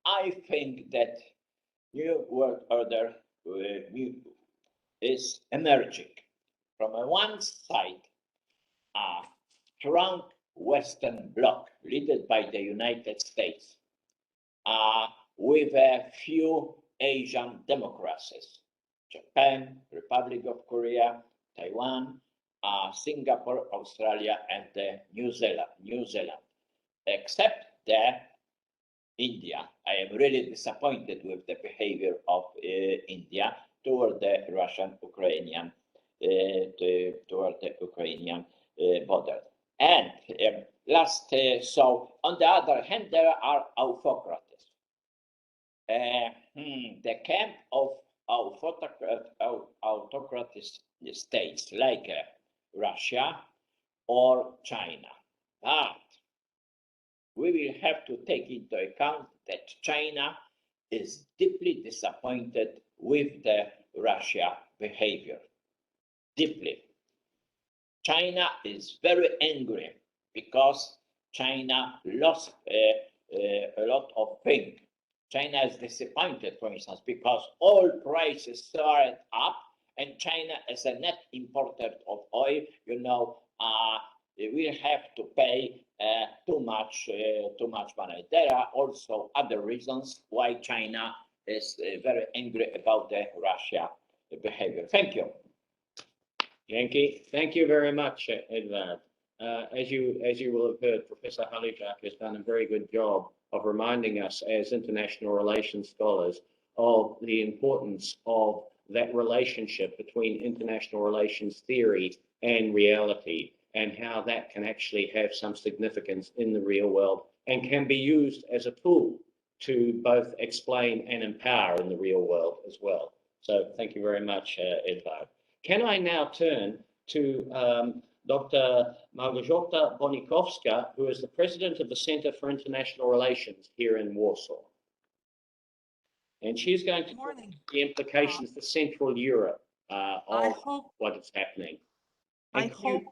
I think that New World Order is emerging from one side, a strong Western bloc led by the United States, with a few Asian democracies, Japan, Republic of Korea, Taiwan, Singapore, Australia, and New Zealand, except India. I am really disappointed with the behavior of India toward the Russian-Ukrainian border. And so on the other hand, there are autocracies. The camp of autocratic states like Russia or China. But we will have to take into account that China is deeply disappointed with the Russia behavior. Deeply. China is very angry because China lost a lot of things. China is disappointed, for instance, because oil prices soared up, and China, as a net importer of oil, will have to pay too much money. There are also other reasons why China is very angry about the Russia behavior. Thank you. Yankee, thank you very much, Edvard. As you will have heard, Professor Halijak has done a very good job of reminding us as international relations scholars of the importance of that relationship between international relations theory and reality, and how that can actually have some significance in the real world and can be used as a tool to both explain and empower in the real world as well. So thank you very much, Edvard. Can I now turn to Dr. Małgorzata Bonikowska, who is the president of the Center for International Relations here in Warsaw. And she's going to talk about the implications for Central Europe of what is happening. I hope,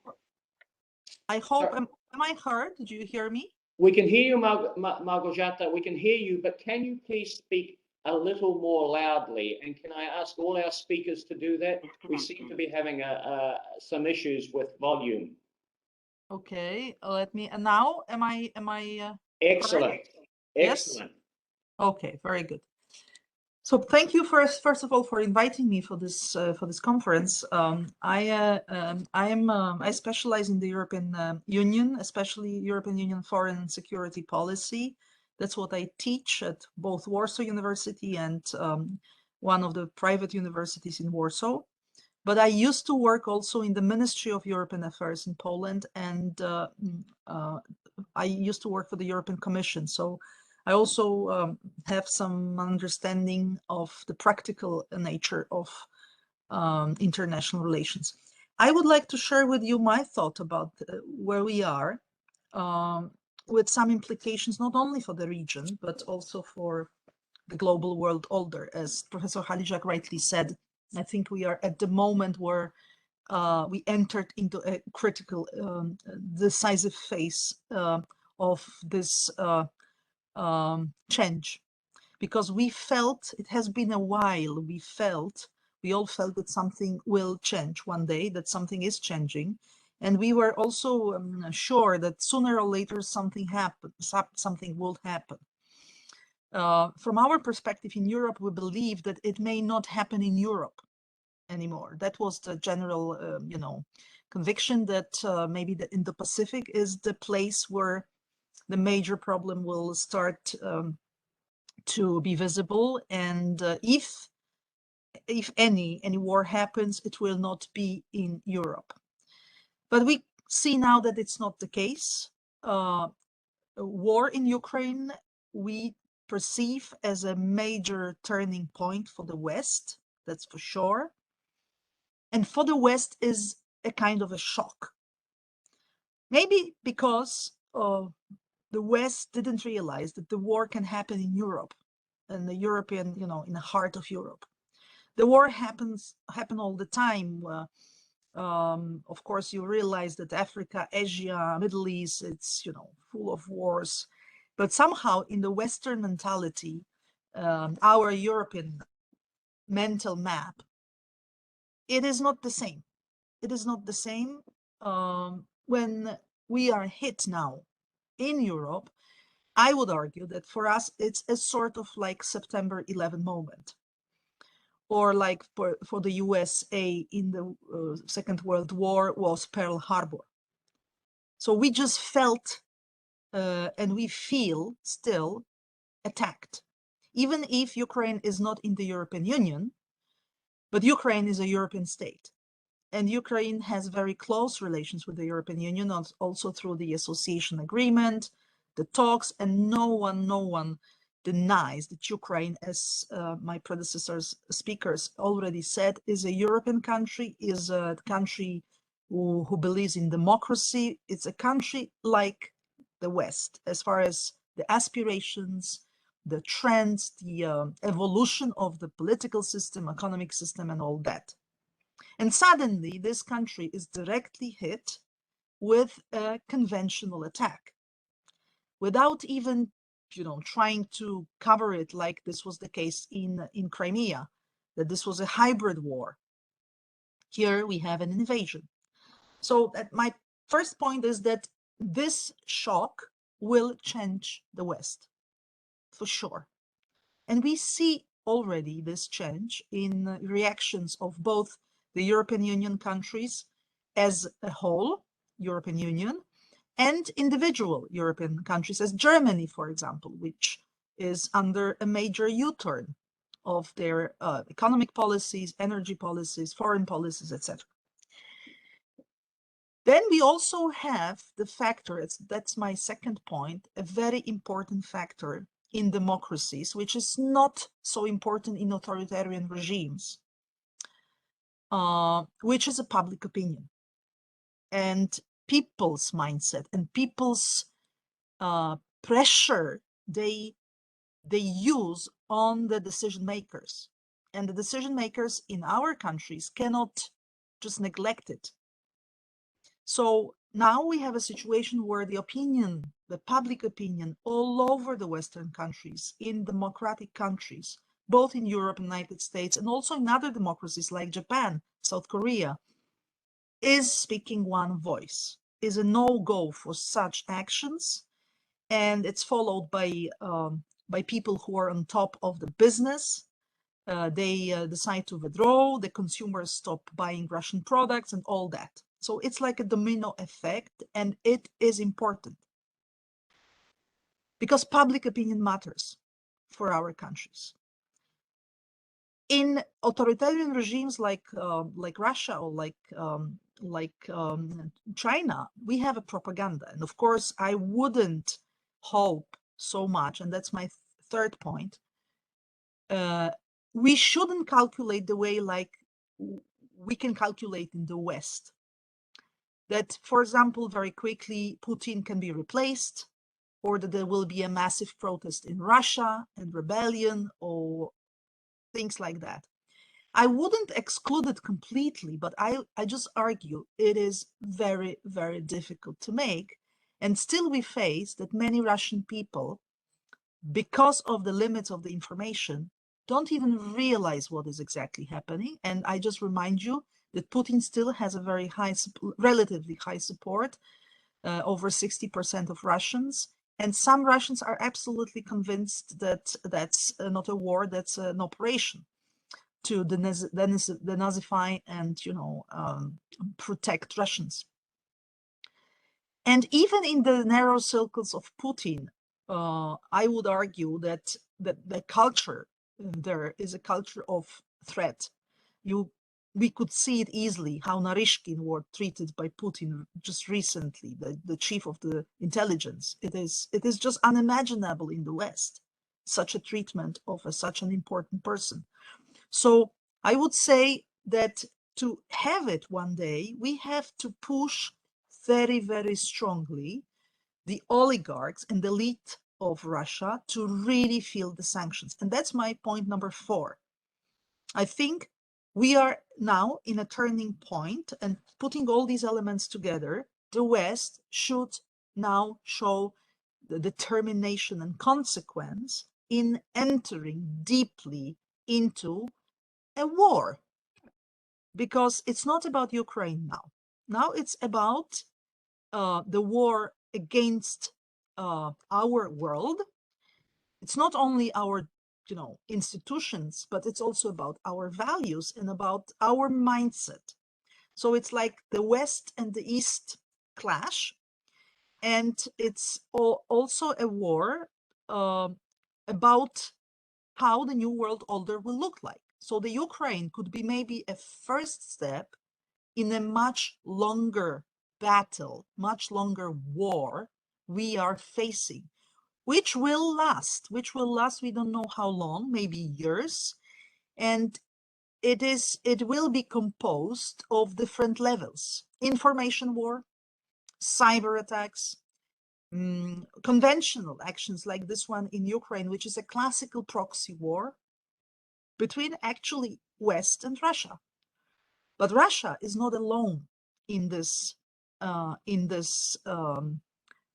am I heard? Did you hear me? We can hear you, Małgorzata, we can hear you, but can you please speak a little more loudly? And can I ask all our speakers to do that? We seem to be having some issues with volume. Okay, let me. And now, am I? Excellent. Correct? Excellent. Yes? Okay, very good. So thank you first of all for inviting me for this conference. I specialize in the European Union, especially European Union foreign and security policy. That's what I teach at both Warsaw University and one of the private universities in Warsaw. But I used to work also in the Ministry of European Affairs in Poland, and I used to work for the European Commission. So I also have some understanding of the practical nature of international relations. I would like to share with you my thought about where we are, with some implications not only for the region, but also for the global world order. As Professor Halijak rightly said, I think we are at the moment where we entered into a critical, decisive phase of this change, because we felt, it has been a while, we all felt that something will change one day, that something is changing. And we were also sure that sooner or later something will happen. From our perspective in Europe, we believe that it may not happen in Europe anymore. That was the general, conviction that maybe the Indo-Pacific is the place where the major problem will start to be visible. And if any war happens, it will not be in Europe. But we see now that it's not the case. War in Ukraine, we perceive as a major turning point for the West, that's for sure. And for the West is a kind of a shock. Maybe because the West didn't realize that the war can happen in Europe, and the European, in the heart of Europe. The war happen all the time. Of course, you realize that Africa, Asia, Middle East, it's, full of wars. But somehow in the Western mentality, our European mental map, it is not the same. It is not the same when we are hit now in Europe. I would argue that for us, it's a sort of like September 11 moment, or like for the USA in the Second World War was Pearl Harbor. So we just felt and we feel still attacked, even if Ukraine is not in the European Union, but Ukraine is a European state. And Ukraine has very close relations with the European Union, also through the association agreement, the talks, and no one denies that Ukraine, as my predecessors speakers already said, is a European country, is a country who believes in democracy. It's a country like the West, as far as the aspirations, the trends, the evolution of the political system, economic system, and all that. And suddenly this country is directly hit with a conventional attack without even, trying to cover it like this was the case in Crimea, that this was a hybrid war. Here we have an invasion. So my first point is that this shock will change the West, for sure. And we see already this change in reactions of both the European Union countries as a whole, European Union, and individual European countries, as Germany, for example, which is under a major U-turn of their economic policies, energy policies, foreign policies, etc. Then we also have the factor, that's my second point, a very important factor in democracies, which is not so important in authoritarian regimes, which is a public opinion and people's mindset and people's pressure they use on the decision makers. And the decision makers in our countries cannot just neglect it. So now we have a situation where the opinion, the public opinion all over the Western countries, in democratic countries, both in Europe, United States, and also in other democracies like Japan, South Korea, is speaking one voice, is a no-go for such actions, and it's followed by people who are on top of the business. They decide to withdraw, the consumers stop buying Russian products and all that. So it's like a domino effect, and it is important because public opinion matters for our countries. In authoritarian regimes like Russia or like China, we have a propaganda, and of course I wouldn't hope so much, and that's my third point. We shouldn't calculate the way like we can calculate in the West. That, for example, very quickly Putin can be replaced, or that there will be a massive protest in Russia and rebellion or things like that. I wouldn't exclude it completely, but I just argue it is very, very difficult to make. And still we face that many Russian people, because of the limits of the information, don't even realize what is exactly happening. And I just remind you that Putin still has a very high, relatively high support, over 60% of Russians. And some Russians are absolutely convinced that that's not a war, that's an operation to denazify and, you know, protect Russians. And even in the narrow circles of Putin, I would argue that the culture, there is a culture of threat. We could see it easily how Narishkin were treated by Putin just recently, the chief of the intelligence. It is just unimaginable in the West, such a treatment of such an important person. So I would say that to have it one day, we have to push very, very strongly the oligarchs and the elite of Russia to really feel the sanctions. And that's my point number 4. I think we are now in a turning point, and putting all these elements together, the West should now show the determination and consequence in entering deeply into a war, because it's not about Ukraine now. Now it's about the war against our world. It's not only our, you know, institutions, but it's also about our values and about our mindset. So it's like the West and the East clash, and it's also a war about how the new world order will look like. So the Ukraine could be maybe a first step in a much longer battle, much longer war we are facing, which will last, we don't know how long, maybe years. And it will be composed of different levels: information war, cyber attacks, conventional actions like this one in Ukraine, which is a classical proxy war between actually West and Russia. But Russia is not alone in this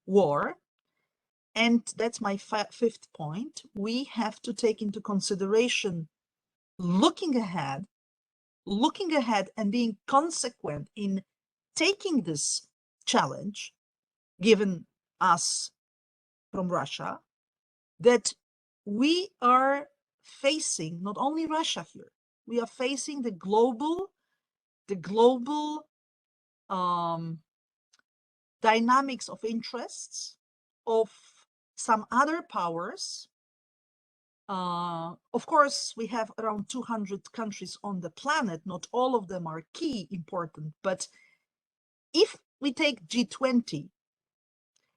war. And that's my 5th point. We have to take into consideration looking ahead and being consequent in taking this challenge given us from Russia, that we are facing not only Russia here, we are facing the global dynamics of interests of some other powers. Of course, we have around 200 countries on the planet. Not all of them are key important, but if we take G20,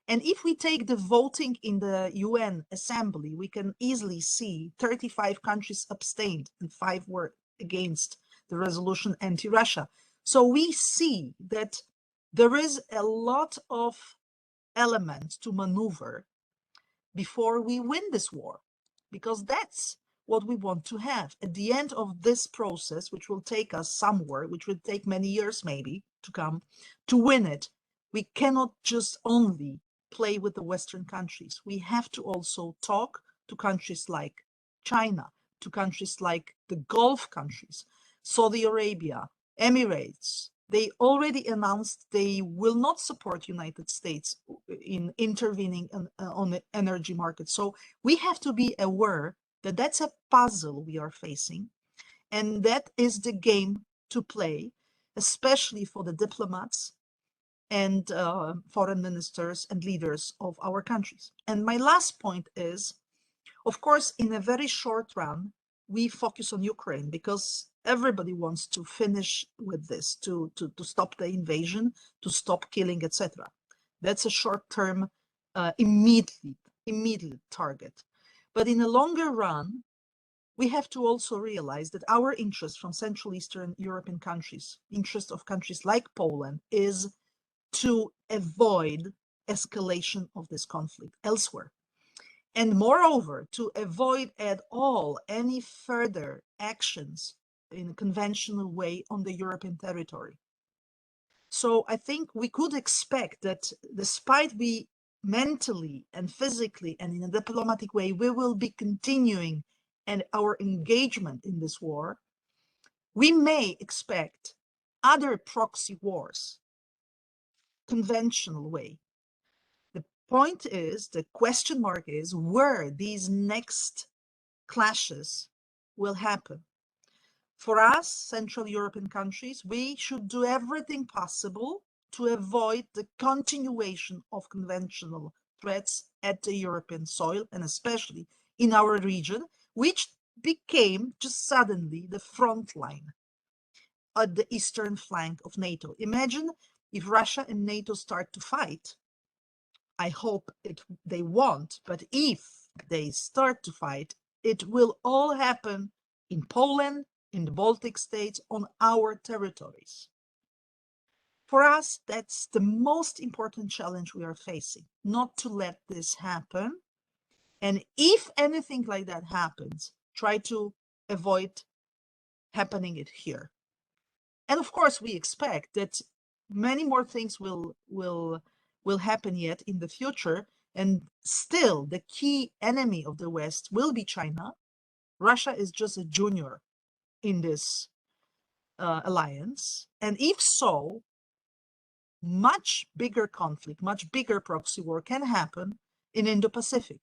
and if we take the voting in the UN Assembly, we can easily see 35 countries abstained and 5 were against the resolution anti-Russia. So we see that there is a lot of elements to maneuver before we win this war, because that's what we want to have. At the end of this process, which will take us somewhere, which will take many years maybe to come, to win it, we cannot just only play with the Western countries. We have to also talk to countries like China, to countries like the Gulf countries, Saudi Arabia, Emirates. They already announced they will not support United States in intervening on the energy market. So we have to be aware that that's a puzzle we are facing, and that is the game to play, especially for the diplomats and foreign ministers and leaders of our countries. And my last point is, of course, in a very short run, we focus on Ukraine because everybody wants to finish with this, to stop the invasion, to stop killing, etc. That's a short-term, immediate target. But in a longer run, we have to also realize that our interest from Central Eastern European countries, interest of countries like Poland, is to avoid escalation of this conflict elsewhere. And moreover, to avoid at all any further actions in a conventional way on the European territory. So I think we could expect that despite we mentally and physically and in a diplomatic way, we will be continuing and our engagement in this war, we may expect other proxy wars, conventional way. The point is, the question mark is where these next clashes will happen. For us, Central European countries, we should do everything possible to avoid the continuation of conventional threats at the European soil, and especially in our region, which became just suddenly the front line at the eastern flank of NATO. Imagine if Russia and NATO start to fight. I hope they won't, but if they start to fight, it will all happen in Poland, in the Baltic states, on our territories. For us, that's the most important challenge we are facing, not to let this happen. And if anything like that happens, try to avoid happening it here. And of course, we expect that many more things will happen yet in the future. And still, the key enemy of the West will be China. Russia is just a junior in this alliance. And if so, much bigger conflict, much bigger proxy war can happen in Indo-Pacific.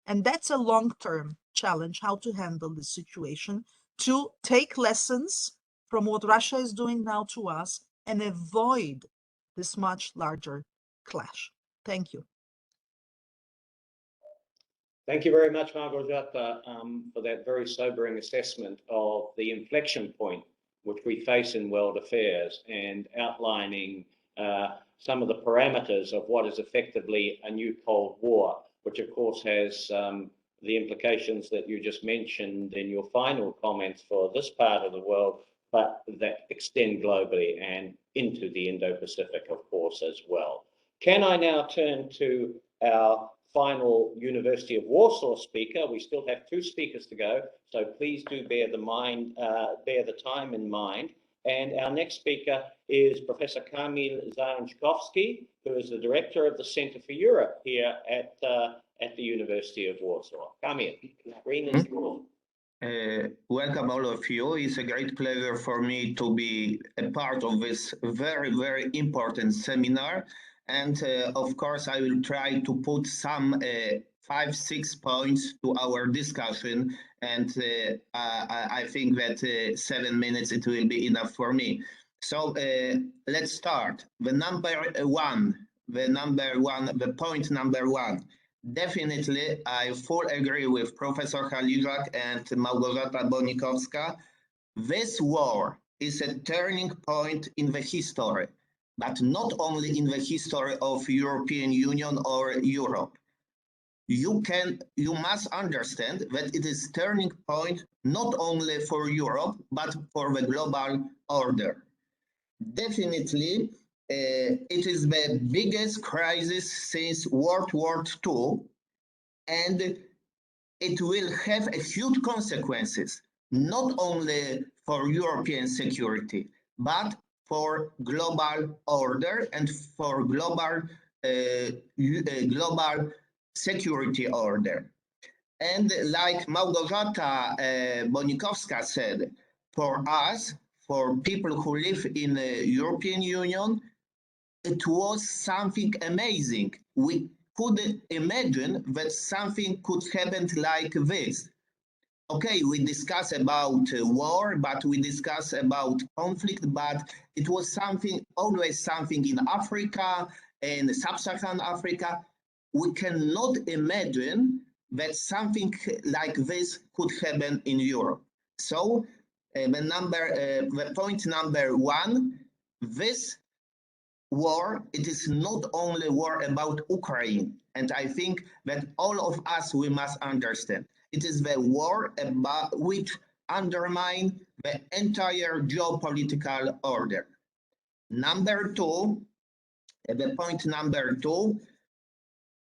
And that's a long-term challenge, how to handle this situation, to take lessons from what Russia is doing now to us and avoid this much larger clash. Thank you. Thank you very much, Małgorzata, for that very sobering assessment of the inflection point which we face in world affairs and outlining some of the parameters of what is effectively a new Cold War, which of course has the implications that you just mentioned in your final comments for this part of the world, but that extend globally and into the Indo-Pacific, of course, as well. Can I now turn to our final University of Warsaw speaker? We still have 2 speakers to go, so please do bear the time in mind. And our next speaker is Professor Kamil Zajączkowski, who is the director of the Center for Europe here at the University of Warsaw. Kamil, the screen is yours. Welcome all of you. It's a great pleasure for me to be a part of this very, very important seminar. And of course, I will try to put some 5-6 points to our discussion. And I think that 7 minutes, it will be enough for me. So let's start. The point number one. Definitely, I fully agree with Professor Haliczak and Małgorzata Bonikowska. This war is a turning point in the history, but not only in the history of European Union or Europe. You must understand that it is a turning point not only for Europe, but for the global order. Definitely, it is the biggest crisis since World War II, and it will have a huge consequences, not only for European security, but for global order and for global security order. And like Małgorzata Bonikowska said, for us, for people who live in the European Union, it was something amazing. We could imagine that something could happen like this. Okay, we discuss about war, but we discuss about conflict, but it was something, always something in Africa and sub-Saharan Africa. We cannot imagine that something like this could happen in Europe. So the point number one, this war, it is not only war about Ukraine, and I think that all of us, we must understand. It is the war about which undermine the entire geopolitical order. Number two, the point number two,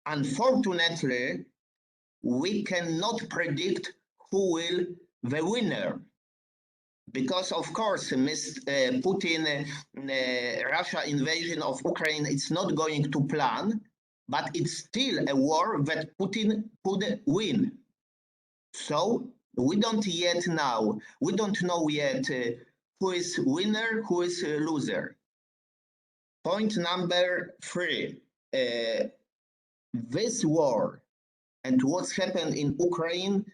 unfortunately, we cannot predict who will the winner. Because of course, Putin, Russia invasion of Ukraine, it's not going to plan, but it's still a war that Putin could win. So we don't yet know. We don't know yet who is winner, who is loser. Point number three, this war and what's happened in Ukraine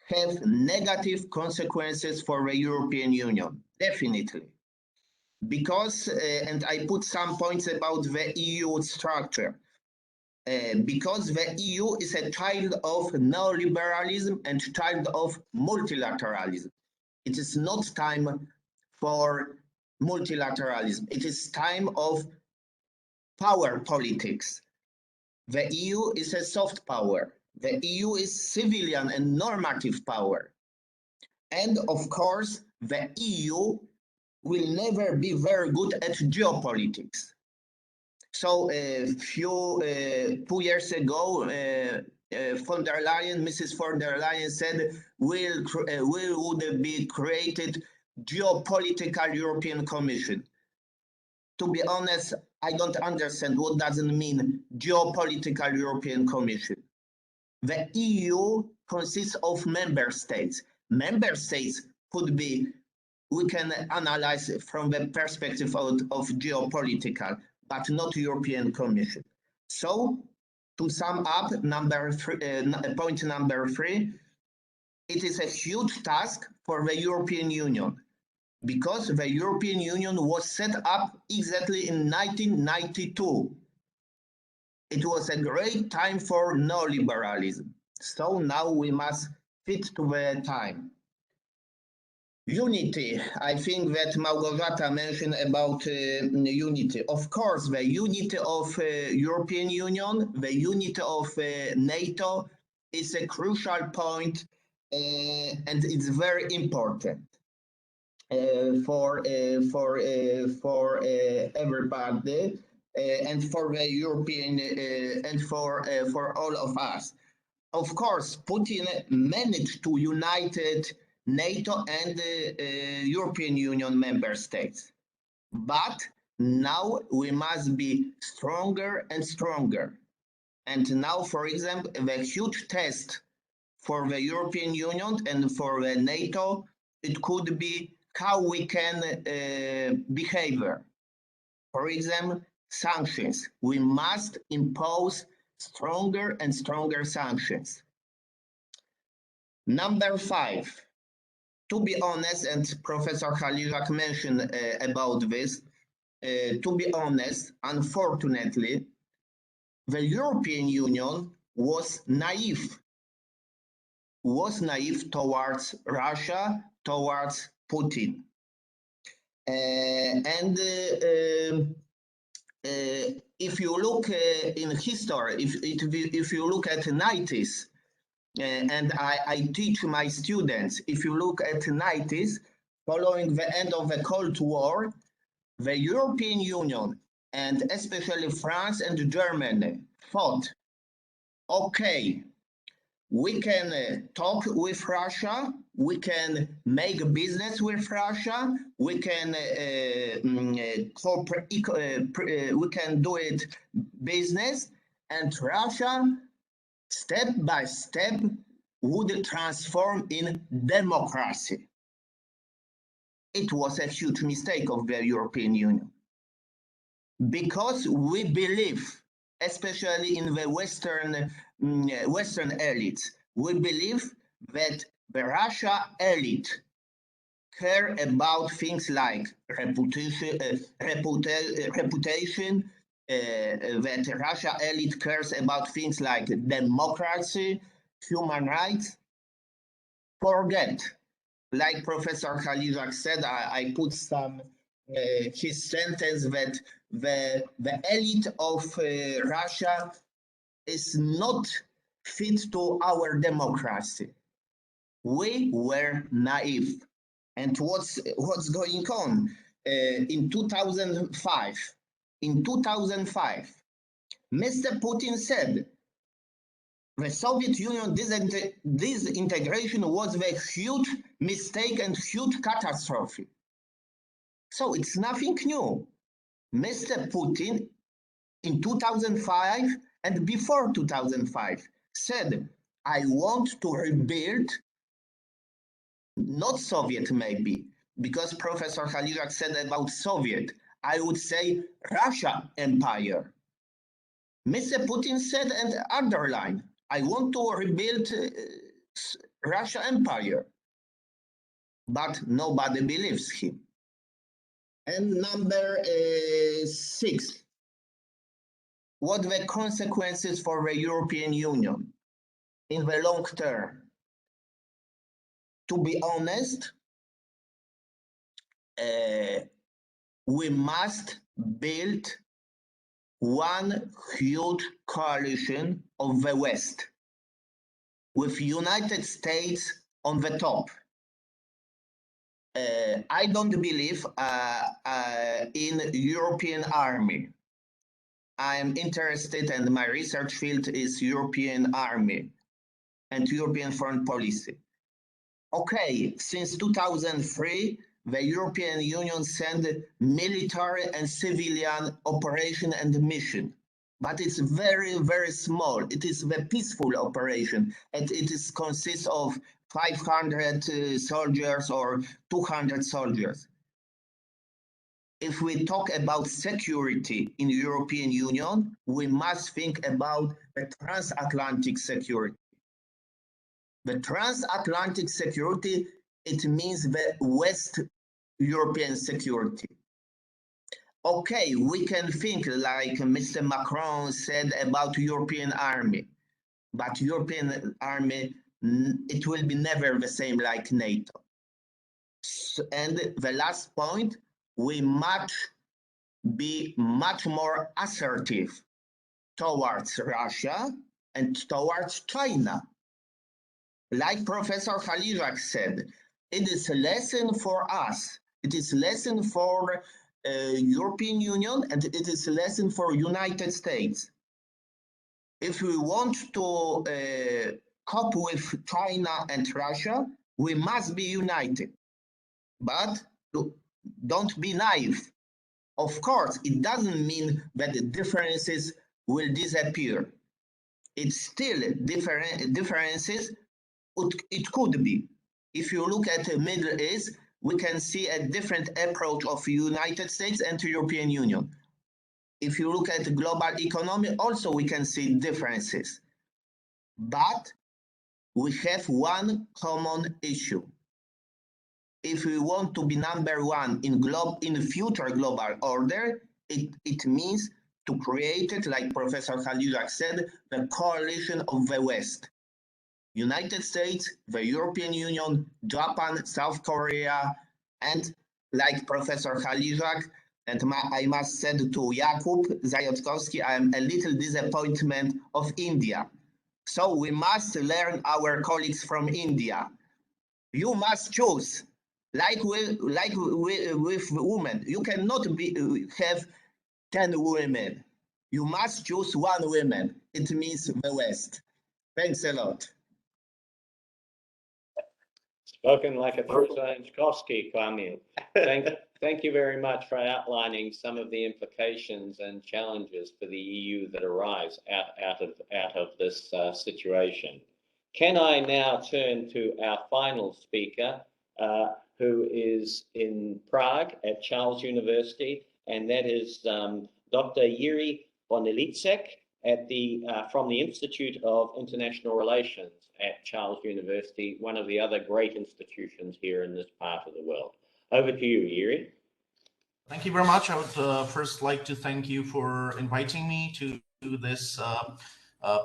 have negative consequences for the European Union, definitely. Because, and I put some points about the EU structure, because the EU is a child of neoliberalism and child of multilateralism. It is not time for multilateralism. It is time of power politics. The EU is a soft power. The EU is civilian and normative power. And of course, the EU will never be very good at geopolitics. So two years ago, Mrs. von der Leyen said, would be created geopolitical European Commission. To be honest, I don't understand what doesn't mean geopolitical European Commission. The EU consists of member states. Member states could be, we can analyze it from the perspective of geopolitical, but not European Commission. So, to sum up, point number three, it is a huge task for the European Union, because the European Union was set up exactly in 1992. It was a great time for neoliberalism. So now we must fit to the time. Unity. I think that Małgorzata mentioned about unity. Of course, the unity of European Union, the unity of NATO is a crucial point, and it's very important for everybody. And for the European and for all of us. Of course, Putin managed to unite NATO and European Union member states. But now we must be stronger and stronger. And now, for example, the huge test for the European Union and for the NATO, it could be how we can behave. For example, sanctions. We must impose stronger and stronger sanctions. Number five, to be honest, and Professor Haliczak mentioned about this, to be honest, unfortunately, the European Union was naive towards Russia, towards Putin. If you look in history, if you look at the 90s, and I teach my students, if you look at the 90s, following the end of the Cold War, the European Union, and especially France and Germany, thought, okay, we can talk with Russia, we can make business with Russia, we can we can do it business, and Russia step by step, would transform in democracy. It was a huge mistake of the European Union, because we believe, especially in the Western elites, we believe that the Russia elite care about things like reputation, that Russia elite cares about things like democracy, human rights. Forget, like Professor Khalizak said, I put some his sentence that the elite of Russia is not fit to our democracy. We were naive. And what's going on? In 2005, Mr. Putin said the Soviet Union disintegration was a huge mistake and huge catastrophe. So it's nothing new. Mr. Putin in 2005 and before 2005 said, I want to rebuild, not Soviet maybe, because Professor Khalizak said about Soviet, I would say Russia empire. Mr. Putin said and underlined, I want to rebuild Russia empire. But nobody believes him. And number 6, what the consequences for the European Union in the long term? To be honest, we must build one huge coalition of the West with United States on the top. I don't believe in European army. I am interested, and my research field is European army and European foreign policy. Okay, since 2003, the European Union sent military and civilian operation and mission, but it's very, very small. It is a peaceful operation, and it consists of 500 soldiers or 200 soldiers. If we talk about security in the European Union, we must think about the transatlantic security. The transatlantic security, it means the West European security. Okay, we can think like Mr. Macron said about European army, but European army, it will be never the same like NATO. And the last point, we must be much more assertive towards Russia and towards China. Like Professor Khalizak said, it is a lesson for us. It is a lesson for European Union, and it is a lesson for United States. If we want to cope with China and Russia, we must be united. But don't be naive. Of course, it doesn't mean that the differences will disappear. It's still differences. It could be. If you look at the Middle East, we can see a different approach of the United States and the European Union. If you look at the global economy, also we can see differences. But we have one common issue. If we want to be number one in the future global order, it means to create it, like Professor Khalizak said, the coalition of the West. United States, the European Union, Japan, South Korea, and like Professor Khalizak, and I must say to Jakub Zajotkowski, I am a little disappointment of India. So we must learn our colleagues from India. You must choose, like with women. You cannot have 10 women. You must choose one woman. It means the West. Thanks a lot. Spoken like a Trzaskowski, Kamil. Thank you very much for outlining some of the implications and challenges for the EU that arise out of this situation. Can I now turn to our final speaker, who is in Prague at Charles University, and that is Dr. Yuri Bonilitsek from the Institute of International Relations at Charles University, one of the other great institutions here in this part of the world. Over to you, Yuri. Thank you very much. I would first like to thank you for inviting me to this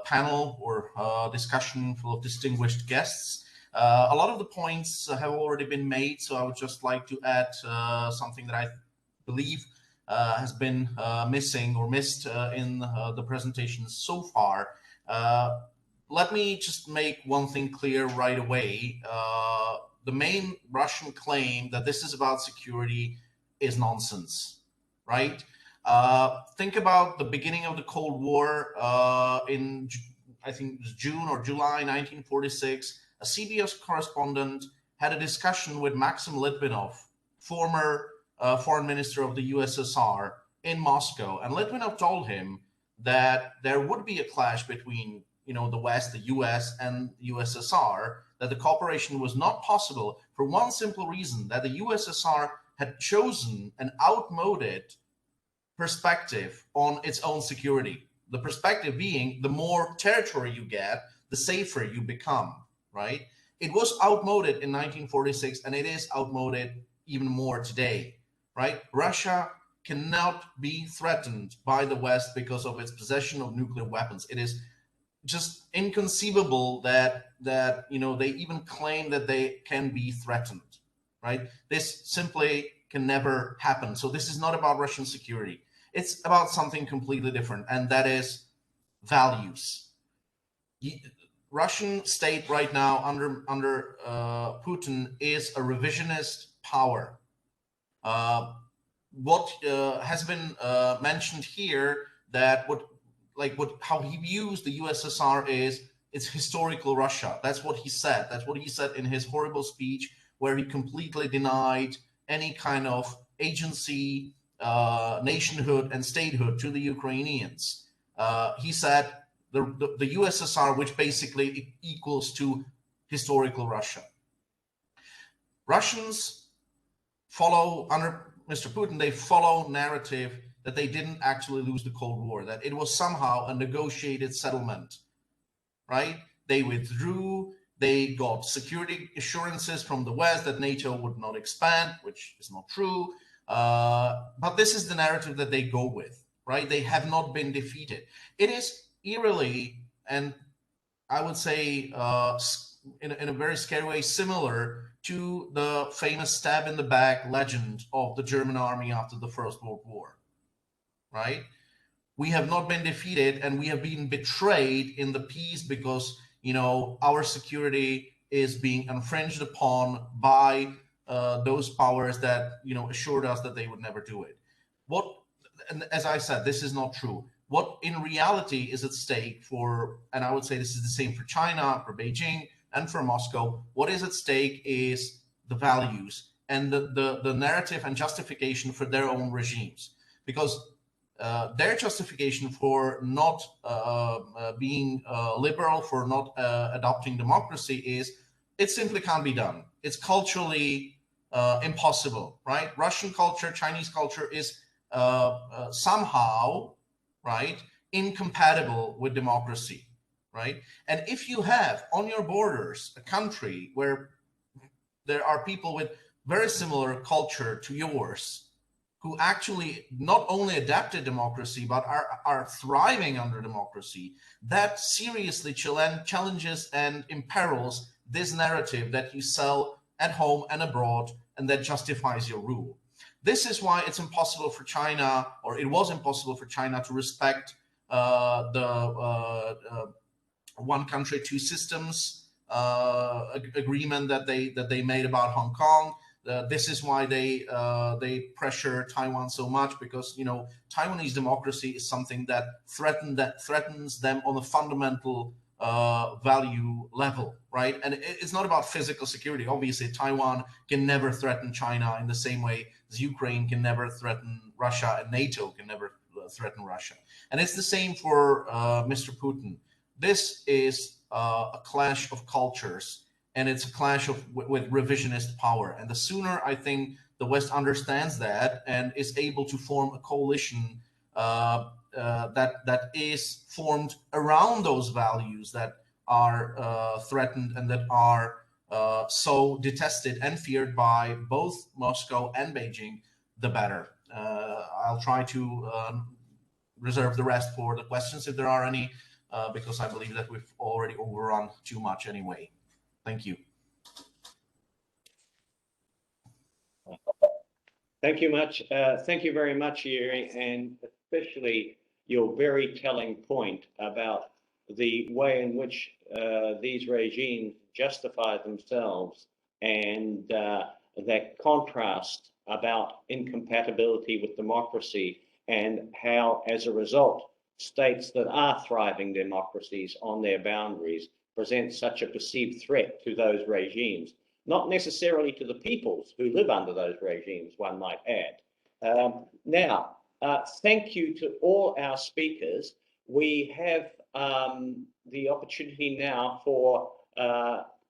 panel or discussion full of distinguished guests. A lot of the points have already been made, so I would just like to add something that I believe has been missing or missed in the presentations so far. Let me just make one thing clear right away. The main Russian claim that this is about security is nonsense, right? Think about the beginning of the Cold War in, I think, June or July 1946. A CBS correspondent had a discussion with Maxim Litvinov, former foreign minister of the USSR, in Moscow. And Litvinov told him that there would be a clash between, the West, the US, and the USSR, that the cooperation was not possible for one simple reason, that the USSR had chosen an outmoded perspective on its own security. The perspective being, the more territory you get, the safer you become, right? It was outmoded in 1946, and it is outmoded even more today, right? Russia cannot be threatened by the West because of its possession of nuclear weapons. It is just inconceivable that they even claim that they can be threatened, right? This simply can never happen. So this is not about Russian security. It's about something completely different, and that is values. Russian state right now under Putin is a revisionist power. What has been mentioned here, that how he views the USSR is, it's historical Russia. That's what he said. That's what he said in his horrible speech, where he completely denied any kind of agency, nationhood, and statehood to the Ukrainians. He said the USSR, which basically equals to historical Russia. Russians follow, under Mr. Putin, they follow narrative that they didn't actually lose the Cold War, that it was somehow a negotiated settlement, right? They withdrew, they got security assurances from the West that NATO would not expand, which is not true. But this is the narrative that they go with, right? They have not been defeated. It is eerily, and I would say in a very scary way, similar to the famous stab in the back legend of the German army after the First World War, right? We have not been defeated, and we have been betrayed in the peace because, our security is being infringed upon by those powers that, assured us that they would never do it. And as I said, this is not true. What in reality is at stake for, and I would say this is the same for China, for Beijing, and for Moscow, what is at stake is the values and the narrative and justification for their own regimes. Because their justification for not being liberal, for not adopting democracy is, it simply can't be done. It's culturally impossible, right? Russian culture, Chinese culture is somehow, right, incompatible with democracy, right? And if you have on your borders a country where there are people with very similar culture to yours, who actually not only adapted democracy, but are thriving under democracy, that seriously challenges and imperils this narrative that you sell at home and abroad, and that justifies your rule. This is why it's impossible for China, or it was impossible for China, to respect the one country, two systems agreement that they made about Hong Kong. This is why they pressure Taiwan so much, because Taiwanese democracy is something that threatens them on a fundamental value level, right? And it's not about physical security. Obviously, Taiwan can never threaten China in the same way as Ukraine can never threaten Russia, and NATO can never threaten Russia. And it's the same for Mr. Putin. This is a clash of cultures, and it's a clash with revisionist power. And the sooner I think the West understands that and is able to form a coalition that is formed around those values that are threatened and that are so detested and feared by both Moscow and Beijing, the better. I'll try to reserve the rest for the questions if there are any, because I believe that we've already overrun too much anyway. Thank you. Thank you much. Thank you very much, Yuri, and especially your very telling point about the way in which these regimes justify themselves, and that contrast about incompatibility with democracy, and how, as a result, states that are thriving democracies on their boundaries present such a perceived threat to those regimes. Not necessarily to the peoples who live under those regimes, one might add. Now, thank you to all our speakers. We have the opportunity now for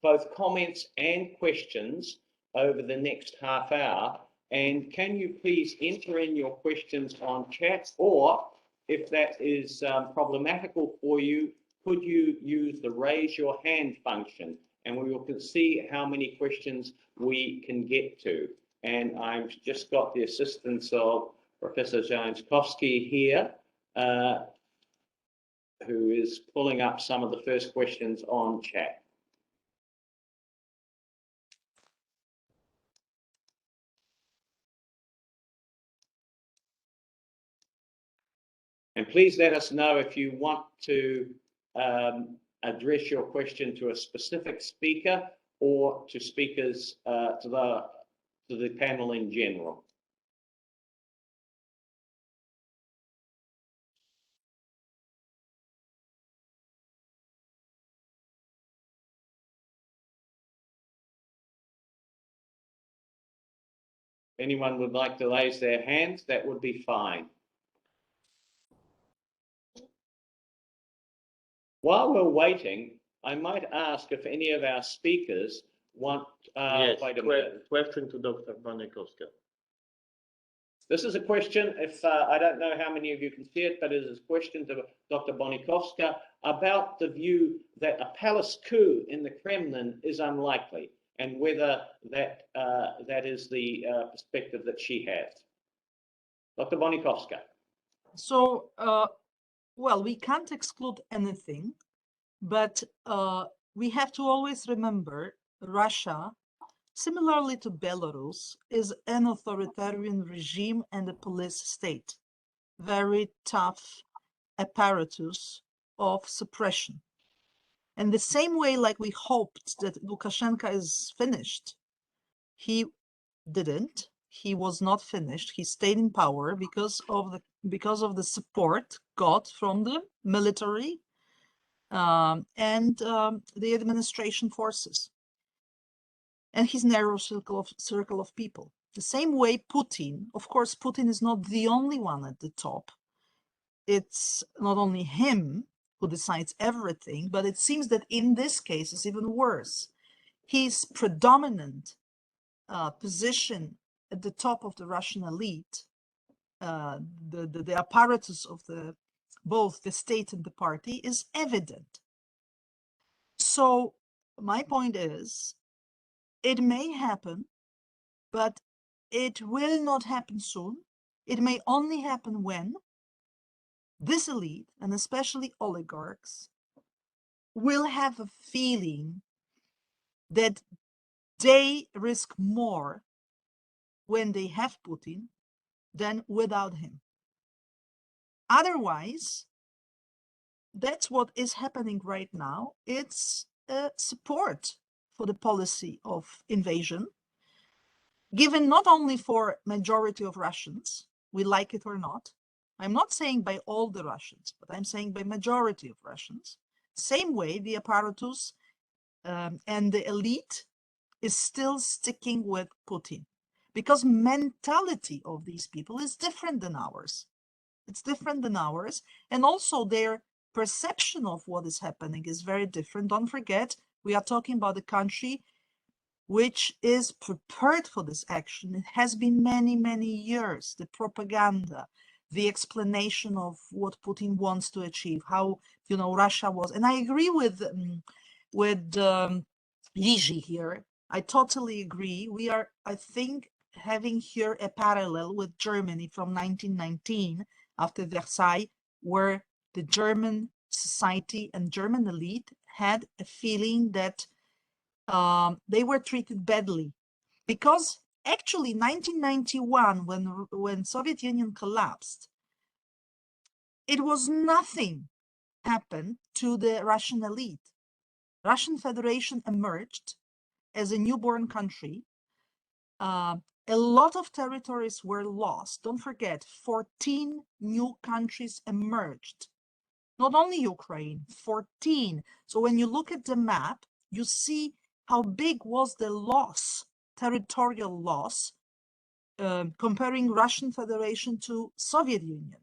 both comments and questions over the next half hour. And can you please enter in your questions on chat, or if that is problematical for you, could you use the raise your hand function, and we will see how many questions we can get to. And I've just got the assistance of Professor Jankowski here, who is pulling up some of the first questions on chat. And please let us know if you want to address your question to a specific speaker or to speakers, to the panel in general. Anyone would like to raise their hands, that would be fine. While we're waiting, I might ask if any of our speakers want yes, wait a minute. Question to Dr. Bonikowska. This is a question, if I don't know how many of you can see it, but it is a question to Dr. Bonikowska about the view that a palace coup in the Kremlin is unlikely, and whether that that is the perspective that she has. Dr. Bonikowska. So, well, we can't exclude anything, but we have to always remember Russia, similarly to Belarus, is an authoritarian regime and a police state. Very tough apparatus of suppression. And the same way, like we hoped that Lukashenko is finished, he didn't. He was not finished. He stayed in power because of the support got from the military and the administration forces and his narrow circle of people. The same way Putin, of course, Putin is not the only one at the top. It's not only him who decides everything, but it seems that in this case it's even worse. His predominant position at the top of the Russian elite, the apparatus of both the state and the party, is evident. So my point is, it may happen, but it will not happen soon. It may only happen when this elite, and especially oligarchs, will have a feeling that they risk more when they have Putin than without him. Otherwise, that's what is happening right now. It's support for the policy of invasion, given not only for majority of Russians, we like it or not. I'm not saying by all the Russians, but I'm saying by majority of Russians. Same way, the apparatus and the elite is still sticking with Putin, because mentality of these people is different than ours. It's different than ours, and also their perception of what is happening is very different. Don't forget, we are talking about a country which is prepared for this action. It has been many, many years. The propaganda, the explanation of what Putin wants to achieve, how, you know, Russia was. And I agree with Yiji here. I totally agree. We are, I think, having here a parallel with Germany from 1919 after Versailles, where the German society and German elite had a feeling that they were treated badly, because actually 1991, when Soviet Union collapsed, it was nothing happened to the Russian elite. Russian Federation emerged as a newborn country. A lot of territories were lost. Don't forget, 14 new countries emerged. Not only Ukraine, 14. So when you look at the map, you see how big was the loss, territorial loss, comparing Russian Federation to Soviet Union.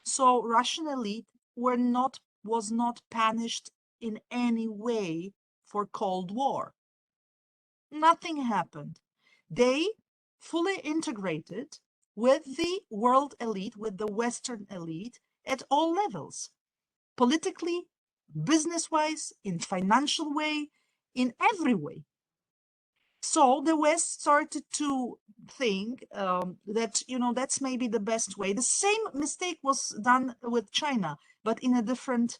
So Russian elite was not punished in any way for Cold War. Nothing happened. They fully integrated with the world elite, with the Western elite at all levels, politically, business-wise, in financial way, in every way. So the West started to think that, you know, that's maybe the best way. The same mistake was done with China, but in a different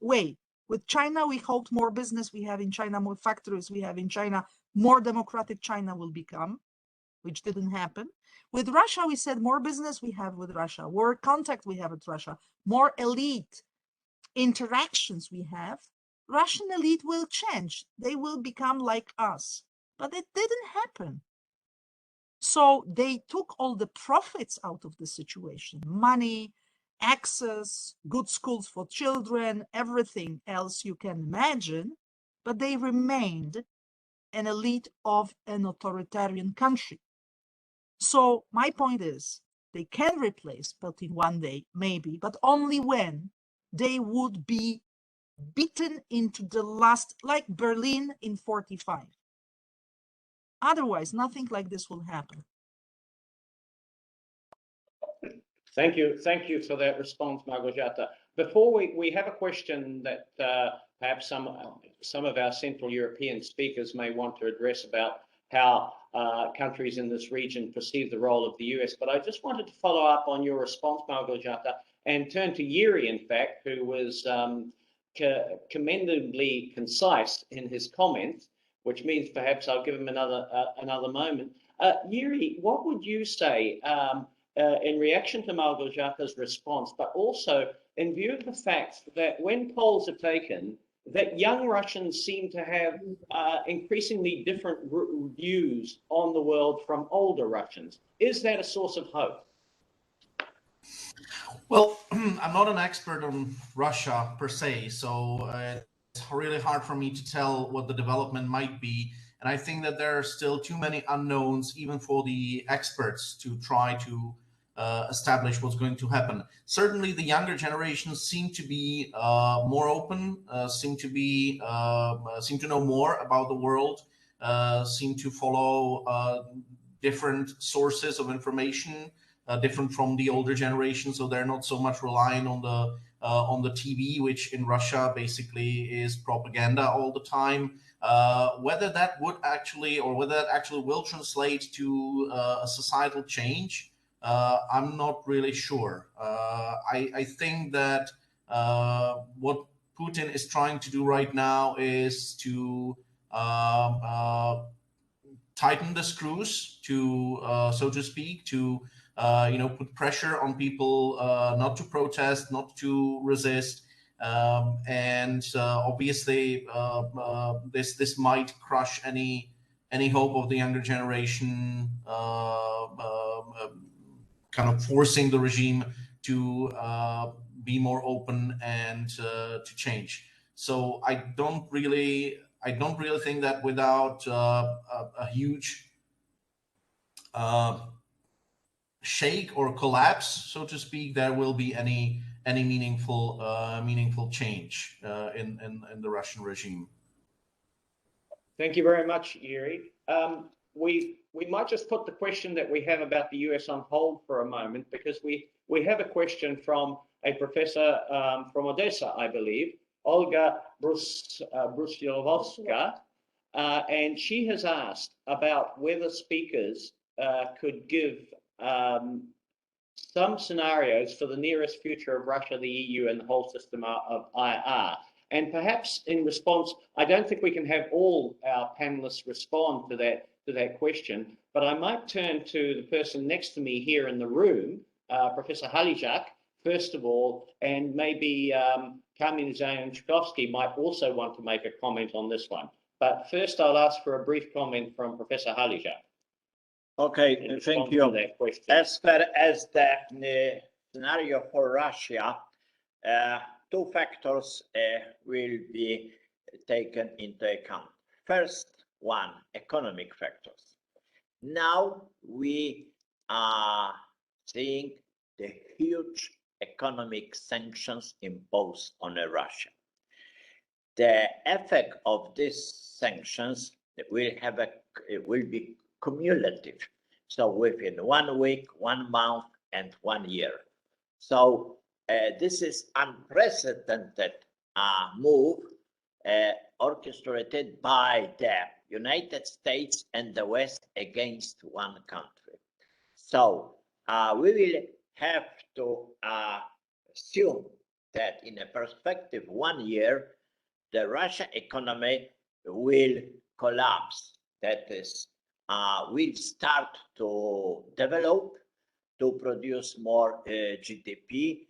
way. With China, we hoped more business we have in China, more factories we have in China, more democratic China will become, which didn't happen. With Russia, we said more business we have with Russia, more contact we have with Russia, more elite interactions we have. Russian elite will change. They will become like us. But it didn't happen. So they took all the profits out of the situation, money, access, good schools for children, everything else you can imagine, but they remained an elite of an authoritarian country. So my point is, they can replace Putin one day, maybe, but only when they would be beaten into the last, like Berlin in 45. Otherwise, nothing like this will happen. Thank you for that response, Małgorzata. Before we have a question that perhaps some of our Central European speakers may want to address about how countries in this region perceive the role of the US, but I just wanted to follow up on your response, Małgorzata, and turn to Yuri, in fact, who was commendably concise in his comments, which means perhaps I'll give him another moment. Yuri, what would you say in reaction to Małgorzata's response, but also in view of the fact that when polls are taken, that young Russians seem to have increasingly different views on the world from older Russians? Is that a source of hope? Well, I'm not an expert on Russia per se, so it's really hard for me to tell what the development might be. And I think that there are still too many unknowns, even for the experts, to try to establish what's going to happen. Certainly, the younger generations seem to be more open, seem to know more about the world, seem to follow different sources of information, different from the older generation. So they're not so much relying on the TV, which in Russia basically is propaganda all the time. Whether that would actually, or whether that actually will translate to a societal change, I'm not really sure. I think that what Putin is trying to do right now is to tighten the screws, to so to speak, to put pressure on people not to protest, not to resist, and obviously this might crush any hope of the younger generation, kind of forcing the regime to be more open and to change. So I don't really think that without a huge shake or collapse, so to speak, there will be any meaningful change in the Russian regime. Thank you very much, Yuri. We might just put the question that we have about the US on hold for a moment, because we have a question from a professor from Odessa, I believe, Olga Bruslovska, and she has asked about whether speakers could give some scenarios for the nearest future of Russia, the EU, and the whole system of IR. And perhaps in response, I don't think we can have all our panelists respond to that question, but I might turn to the person next to me here in the room, Professor Halijak, first of all, and maybe Kamil Zayachkovsky might also want to make a comment on this one. But first, I'll ask for a brief comment from Professor Halijak. Okay, thank you. As far as the scenario for Russia, two factors will be taken into account. First one, economic factors. Now we are seeing the huge economic sanctions imposed on Russia. The effect of these sanctions will be cumulative. So within 1 week, 1 month, and 1 year. So this is unprecedented move orchestrated by the United States and the West against one country. So we will have to assume that in a perspective 1 year, the Russian economy will collapse. That is, will start to develop, to produce more GDP,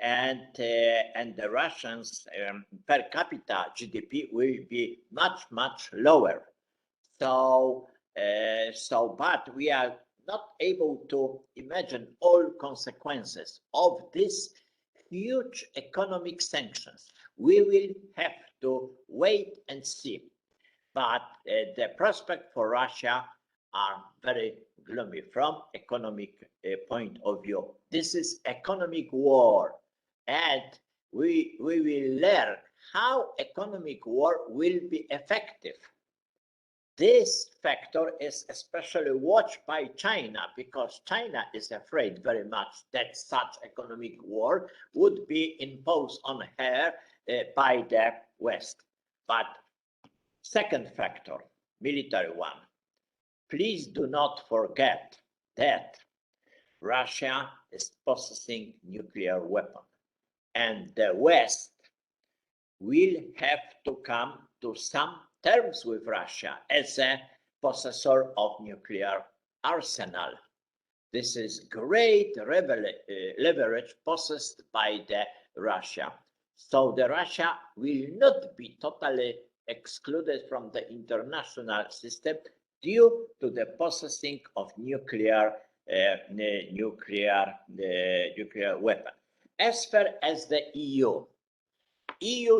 and the Russians per capita GDP will be much lower. So but we are not able to imagine all consequences of this huge economic sanctions. We will have to wait and see. But the prospect for Russia are very gloomy from economic point of view. This is economic war, and we will learn how economic war will be effective. This factor is especially watched by China, because China is afraid very much that such economic war would be imposed on her by the West. But second factor, military one. Please do not forget that Russia is possessing nuclear weapon, and the West will have to come to some terms with Russia as a possessor of nuclear arsenal. This is great leverage possessed by the Russia. So the Russia will not be totally excluded from the international system due to the possessing of nuclear weapon. As far as the EU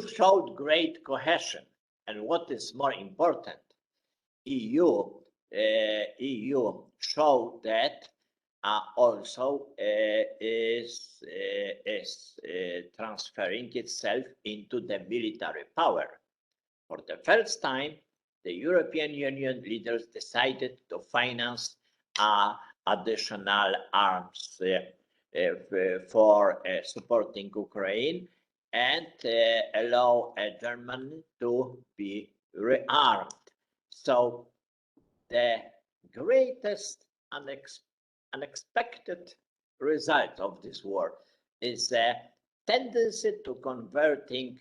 showed great cohesion, and what is more important, EU showed that also is transferring itself into the military power. For the first time, the European Union leaders decided to finance additional arms for supporting Ukraine and allow Germany to be rearmed. So the greatest unexpected result of this war is a tendency to converting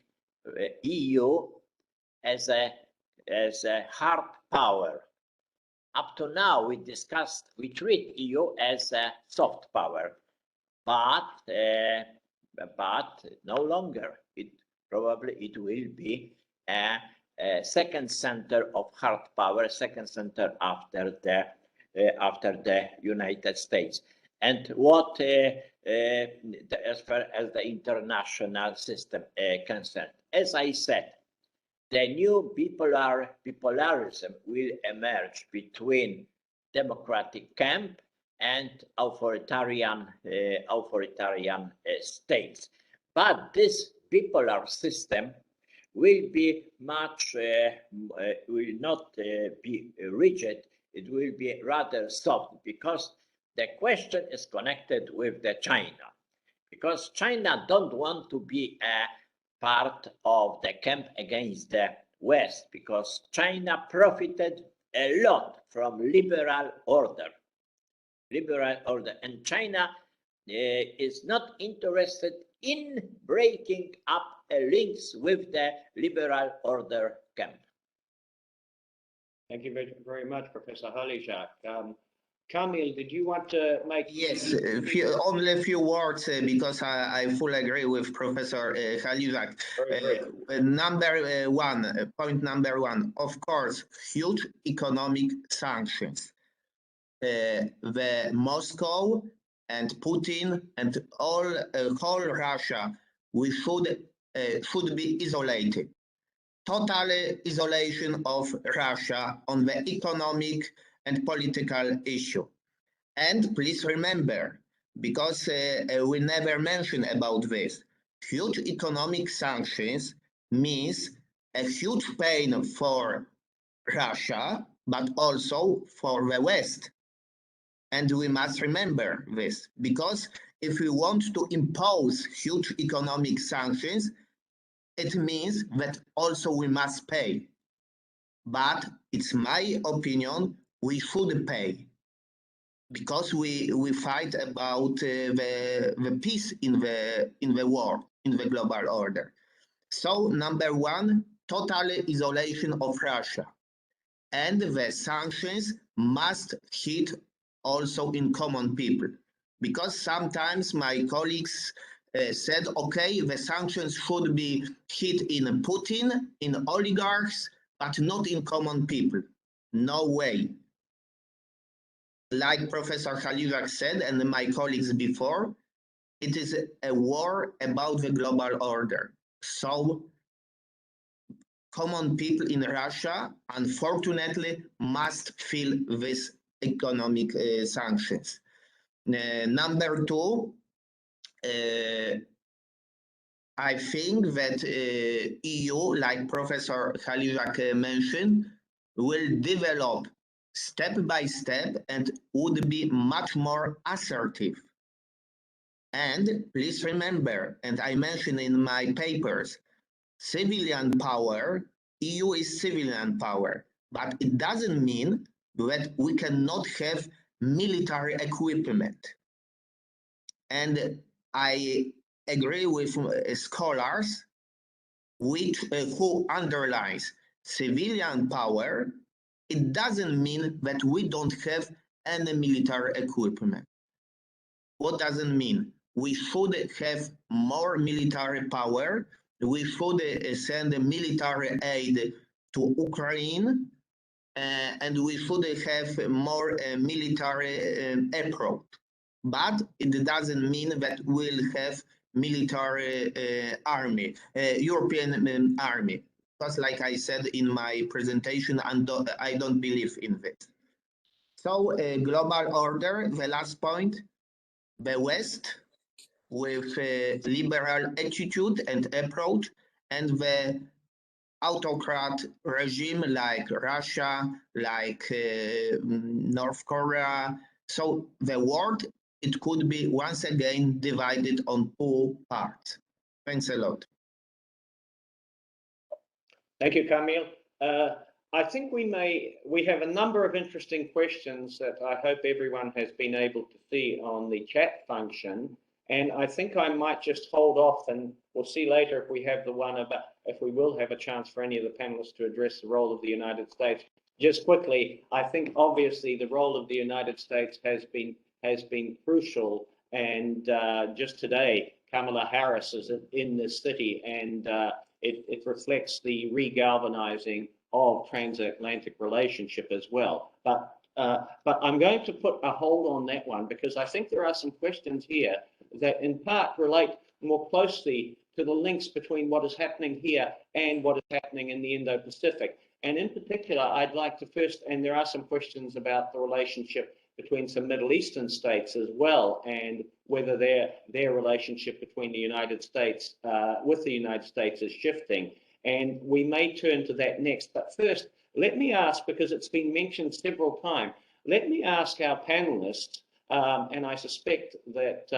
EU as a hard power. Up to now, we treat EU as a soft power, but no longer. It will be a second center of hard power, second center after the United States. and what as far as the international system concerned. As I said, the new bipolarism will emerge between democratic camp and authoritarian states. But this bipolar system will be much, will not be rigid. It will be rather soft, because the question is connected with the China, because China don't want to be a part of the camp against the West, because China profited a lot from liberal order, and China is not interested in breaking up links with the liberal order camp. Thank you very much, Professor Halijak. Kamil, did you want to make? Yes, only a few words because I fully agree with Professor Halijak. Point number one, of course, huge economic sanctions. The Moscow and Putin and whole Russia, we should be isolated. Total isolation of Russia on the economic and political issue. And please remember, because we never mention about this, huge economic sanctions means a huge pain for Russia, but also for the West. And we must remember this, because if we want to impose huge economic sanctions, it means that also we must pay. But it's my opinion, we should pay, because we fight about the peace in the world, in the global order. So number one, total isolation of Russia. And the sanctions must hit also in common people, because sometimes my colleagues said, okay, the sanctions should be hit in Putin, in oligarchs, but not in common people. No way. Like Professor Halijak said, and my colleagues before, it is a war about the global order. So common people in Russia, unfortunately, must feel these economic sanctions. Number two, I think that EU, like Professor Halijak mentioned, will develop step by step and would be much more assertive. And please remember, and I mentioned in my papers, civilian power, EU is civilian power, but it doesn't mean that we cannot have military equipment. And I agree with scholars who underlines civilian power. It doesn't mean that we don't have any military equipment. What does it mean? We should have more military power. We should send military aid to Ukraine, and we should have more military approach. But it doesn't mean that we'll have military army, European army. Because like I said in my presentation, I don't believe in this. So global order, the last point, the West with a liberal attitude and approach, and the autocrat regime like Russia, like North Korea. So the world, it could be once again divided on two parts. Thanks a lot. Thank you, Kamil. I think we have a number of interesting questions that I hope everyone has been able to see on the chat function. And I think I might just hold off, and we'll see later if we have the one about, if we will have a chance for any of the panelists to address the role of the United States. Just quickly, I think obviously the role of the United States has been crucial. And just today, Kamala Harris is in this city, and it reflects the re-galvanizing of transatlantic relationship as well. But But I'm going to put a hold on that one because I think there are some questions here that in part relate more closely to the links between what is happening here and what is happening in the Indo-Pacific. And in particular, I'd like to first, and there are some questions about the relationship between some Middle Eastern states as well, and whether their relationship between the United States, with the United States is shifting. And we may turn to that next. But first, let me ask, because it's been mentioned several times, let me ask our panelists, and I suspect that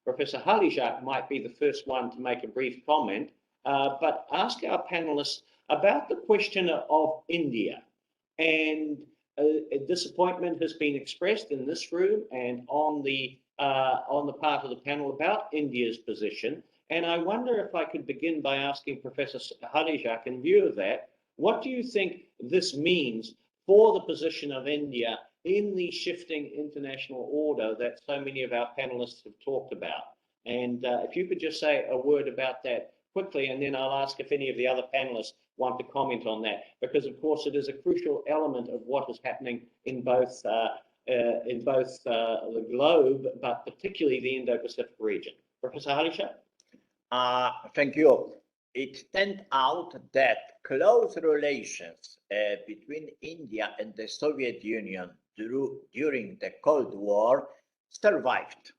Professor Halijak might be the first one to make a brief comment, but ask our panelists about the question of India. And disappointment has been expressed in this room and on the part of the panel about India's position. And I wonder if I could begin by asking Professor Halijak, in view of that, what do you think this means for the position of India in the shifting international order that so many of our panelists have talked about? And if you could just say a word about that quickly, and then I'll ask if any of the other panelists want to comment on that, because of course it is a crucial element of what is happening in both the globe, but particularly the Indo-Pacific region. Professor Halijak? Thank you. It turned out that close relations between India and the Soviet Union during the Cold War survived.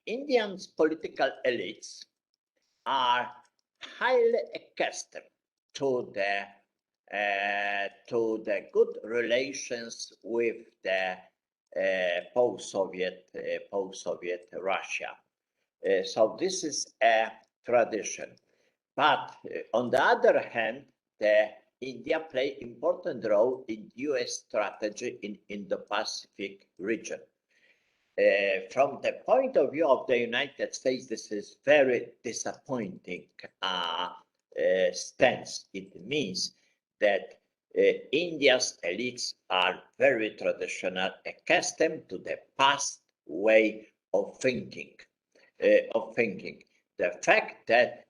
India's political elites are highly accustomed to the good relations with the post-Soviet Russia. So this is a tradition. But on the other hand, India plays an important role in US strategy in Indo-Pacific region. From the point of view of the United States, this is very disappointing stance. It means that India's elites are very traditional, accustomed to the past way of thinking. The fact that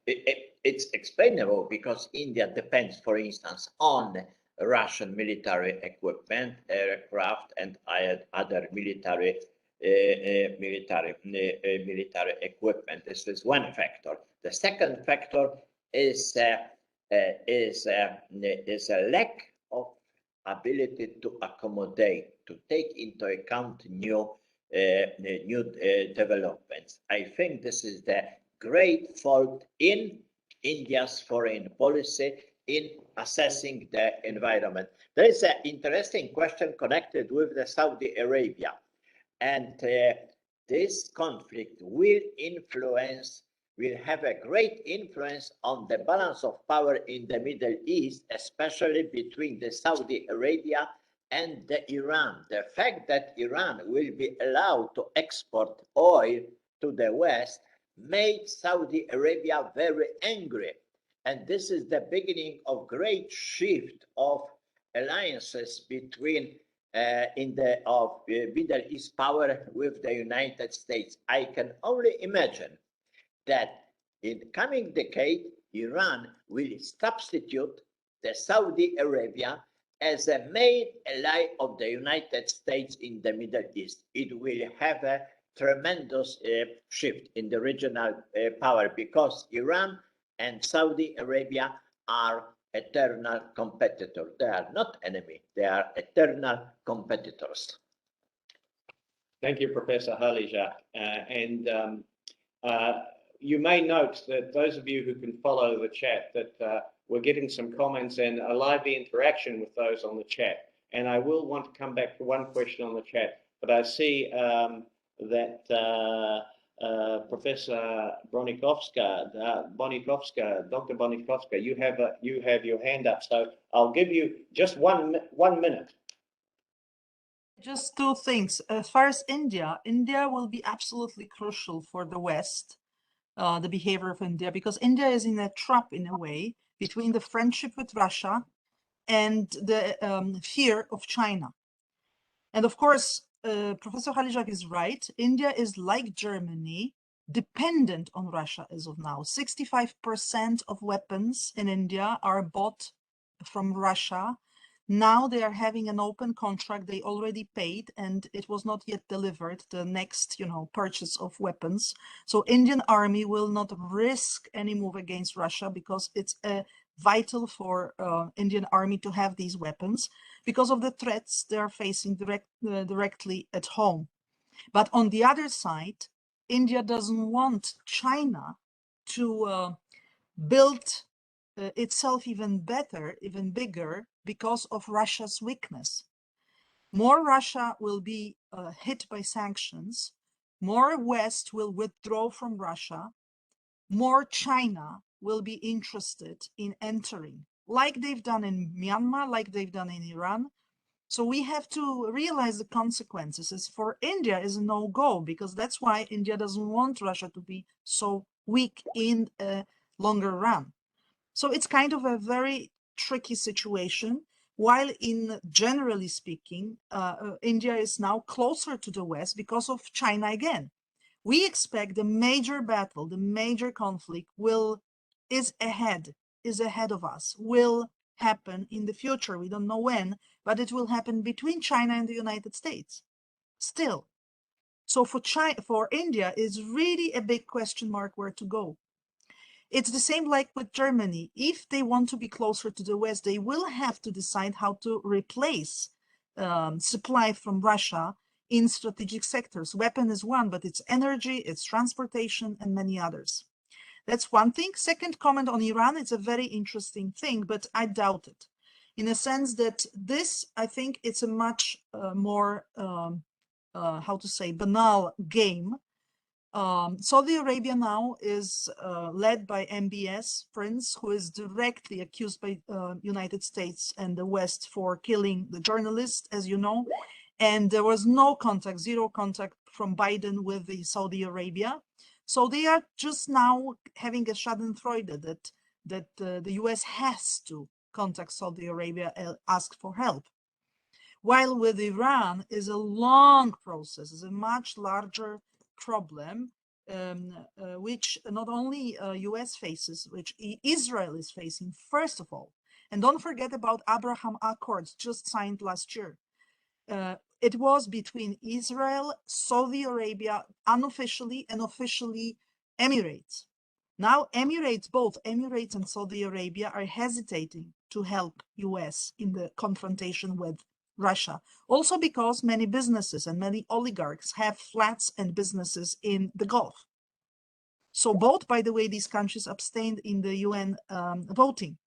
it's explainable because India depends, for instance, on Russian military equipment, aircraft, and other military equipment. This is one factor. The second factor is a lack of ability to accommodate, to take into account new developments. I think this is the great fault in India's foreign policy in assessing the environment. There is an interesting question connected with the Saudi Arabia. And this conflict will have a great influence on the balance of power in the Middle East, especially between the Saudi Arabia and the Iran. The fact that Iran will be allowed to export oil to the West made Saudi Arabia very angry. And this is the beginning of great shift of alliances between Middle East power with the United States. I can only imagine that in the coming decade, Iran will substitute the Saudi Arabia as a main ally of the United States in the Middle East. It will have a tremendous shift in the regional power because Iran and Saudi Arabia are eternal competitors. They are not enemies, they are eternal competitors. Thank you, Professor Halijak. You may note that those of you who can follow the chat that we're getting some comments and a lively interaction with those on the chat. And I will want to come back to one question on the chat, but I see that Professor Bronikovska, Dr. Bronikovska, you have your hand up. So I'll give you just one minute. Just two things. As far as India will be absolutely crucial for the West, the behavior of India, because India is in a trap in a way between the friendship with Russia and the fear of China. And of course, Professor Halijak is right. India is like Germany, dependent on Russia as of now. 65% of weapons in India are bought from Russia. Now they are having an open contract. They already paid, and it was not yet delivered, the next, purchase of weapons. So Indian army will not risk any move against Russia because it's vital for Indian army to have these weapons because of the threats they are facing directly at home. But on the other side, India doesn't want China to build itself even better, even bigger, because of Russia's weakness. More Russia will be hit by sanctions, more West will withdraw from Russia, more China will be interested in entering, like they've done in Myanmar, like they've done in Iran. So we have to realize the consequences. As for India is a no-go, because that's why India doesn't want Russia to be so weak in a longer run. So it's kind of a very tricky situation, while in generally speaking, India is now closer to the West because of China again. We expect the major battle, the major conflict is ahead of us, will happen in the future. We don't know when, but it will happen between China and the United States still. So for India is really a big question mark where to go. It's the same like with Germany. If they want to be closer to the West, they will have to decide how to replace supply from Russia in strategic sectors. Weapon is one, but it's energy, it's transportation, and many others. That's one thing. Second comment on Iran, it's a very interesting thing, but I doubt it. In a sense that this, I think it's a much more, banal game. Saudi Arabia now is led by MBS Prince, who is directly accused by United States and the West for killing the journalist, as you know. And there was no contact, zero contact from Biden with the Saudi Arabia. So they are just now having a schadenfreude that the US has to contact Saudi Arabia and ask for help. While with Iran is a long process, is a much larger problem, which not only US faces, which Israel is facing first of all. And don't forget about Abraham Accords just signed last year. It was between Israel, Saudi Arabia, unofficially, and officially Emirates. Now Emirates, both Emirates and Saudi Arabia are hesitating to help US in the confrontation with Russia. Also because many businesses and many oligarchs have flats and businesses in the Gulf. So both, by the way, these countries abstained in the UN voting.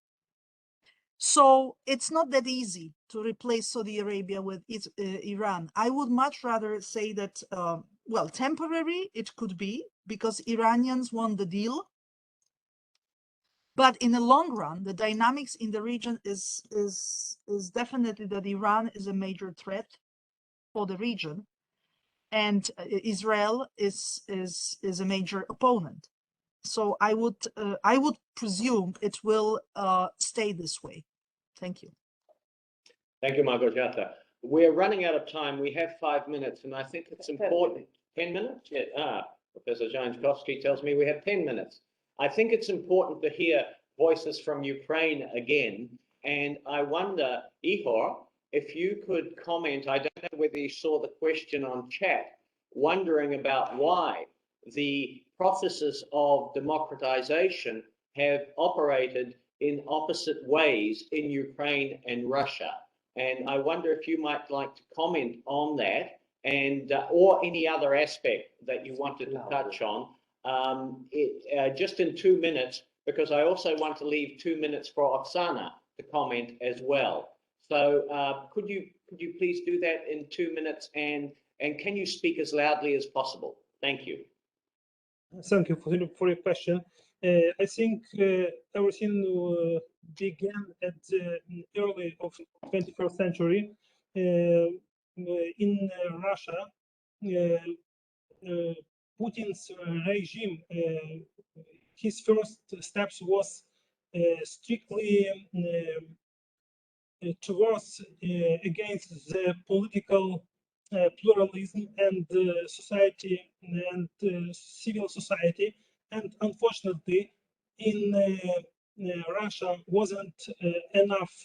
So it's not that easy to replace Saudi Arabia with Iran. I would much rather say that, well, temporary it could be because Iranians won the deal. But in the long run, the dynamics in the region is definitely that Iran is a major threat for the region, and Israel is a major opponent. So I would presume it will stay this way. Thank you. Thank you, Margojata. We're running out of time. We have 5 minutes, and I think it's important. 10 minutes? Yeah. Professor Jankowski tells me we have 10 minutes. I think it's important to hear voices from Ukraine again. And I wonder, Ihor, if you could comment, I don't know whether you saw the question on chat, wondering about why the processes of democratization have operated in opposite ways in Ukraine and Russia. And I wonder if you might like to comment on that and or any other aspect that you wanted to touch on. Just in 2 minutes, because I also want to leave 2 minutes for Oksana to comment as well. So could you please do that in 2 minutes, and can you speak as loudly as possible? Thank you. Thank you for your question. I think everything began at the early of 21st century in Russia. Putin's regime, his first steps was strictly towards against the political pluralism and society and civil society, and unfortunately in Russia wasn't enough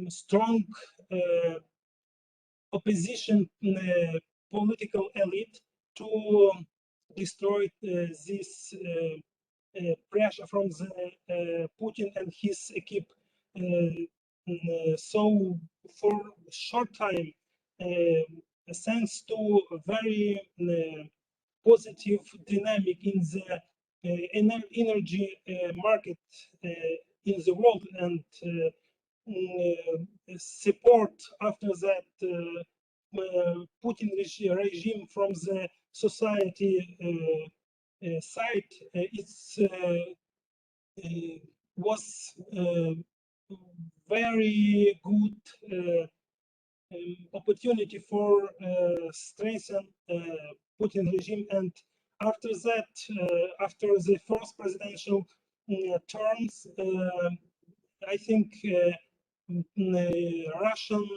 strong opposition political elite to destroy this pressure from the Putin and his equipe. So for a short time, thanks to a very positive dynamic in the energy market in the world, and support after that Putin regime from the society side, was very good opportunity for strengthen Putin regime. And after that, after the first presidential terms, I think Russian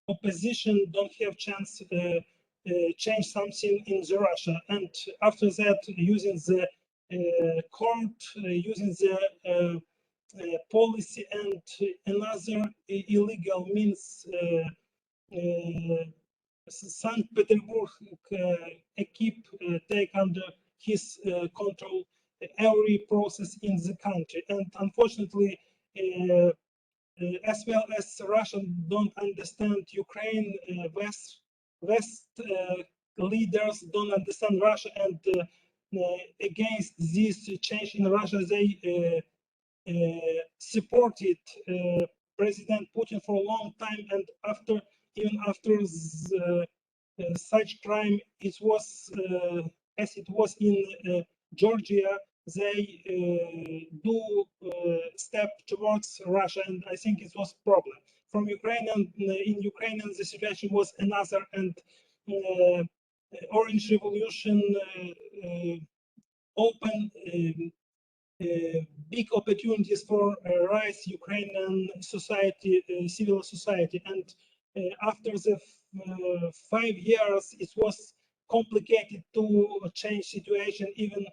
opposition don't have chance change something in the Russia. And after that, using the court, using the policy and another illegal means, St. Petersburg keep take under his control every process in the country. And unfortunately, as well as Russia don't understand Ukraine, West leaders don't understand Russia, and against this change in Russia, they supported President Putin for a long time. And even after such crime, it was as it was in Georgia, they do step towards Russia, and I think it was a problem. From Ukrainian, in Ukrainian, the situation was another, and Orange Revolution opened big opportunities for rise Ukrainian society, civil society, and after the 5 years, it was complicated to change situation even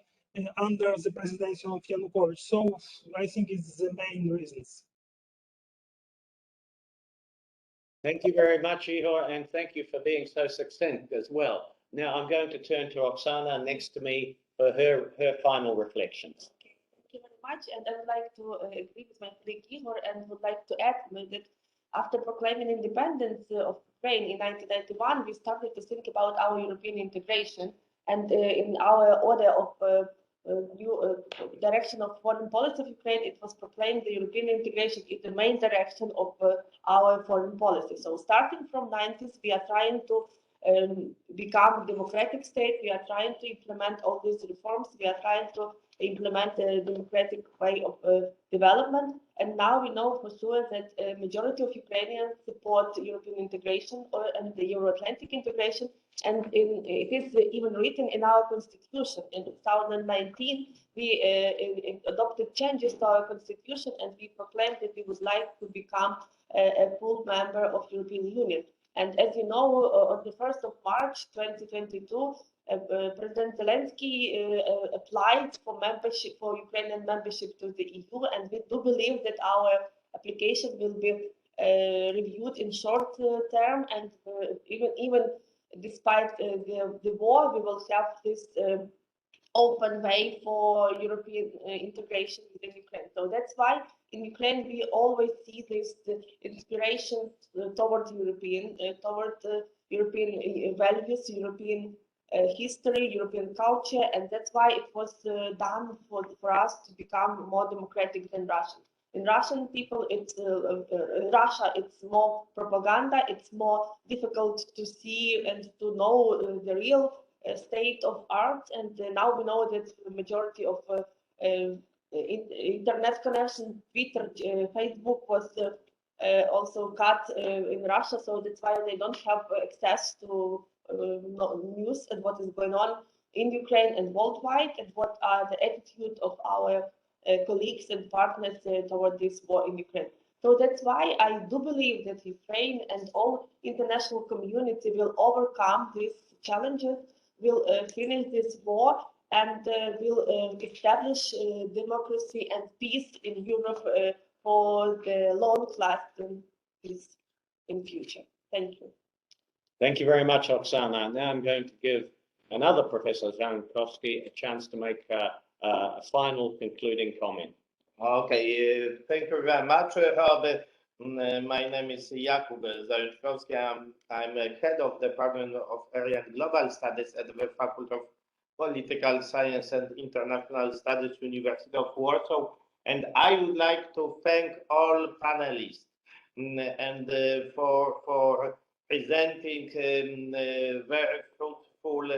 under the presidency of Yanukovych. So I think it's the main reasons. Thank you very much, Ihor, and thank you for being so succinct as well. Now I'm going to turn to Oksana next to me for her final reflections. Thank you very much, and I would like to agree with my colleague Ihor, and would like to add that after proclaiming independence of Ukraine in 1991, we started to think about our European integration, and in our order of new direction of foreign policy of Ukraine, it was proclaimed the European integration is the main direction of our foreign policy. So starting from 90s, we are trying to become a democratic state. We are trying to implement all these reforms. We are trying to implement a democratic way of development. And now we know for sure that a majority of Ukrainians support European integration and the Euro-Atlantic integration. And it is even written in our constitution. In 2019, we adopted changes to our constitution, and we proclaimed that we would like to become a full member of European Union. And as you know, on the 1st of March 2022, President Zelensky applied for membership, for Ukrainian membership to the EU, and we do believe that our application will be reviewed in short term, and even despite the war, we will have this open way for European integration within Ukraine. So that's why in Ukraine we always see this inspiration toward European values, European history, European culture, and that's why it was done for us to become more democratic than Russian. In Russian people, it's Russia. It's more propaganda. It's more difficult to see and to know the real state of art. And now we know that the majority of internet connection, Twitter, Facebook was also cut in Russia. So that's why they don't have access to news and what is going on in Ukraine and worldwide, and what are the attitude of our colleagues and partners toward this war in Ukraine. So that's why I do believe that Ukraine and all international community will overcome these challenges, will finish this war, and will establish democracy and peace in Europe for the long lasting peace in future. Thank you. Thank you very much, Oksana. Now I'm going to give another Professor Jankowski a chance to make a final concluding comment. Okay, thank you very much, Robert. My name is Jakub Zajączkowski. I'm head of the Department of Area and Global Studies at the Faculty of Political Science and International Studies, University of Warsaw. And I would like to thank all panelists and for presenting very fruitful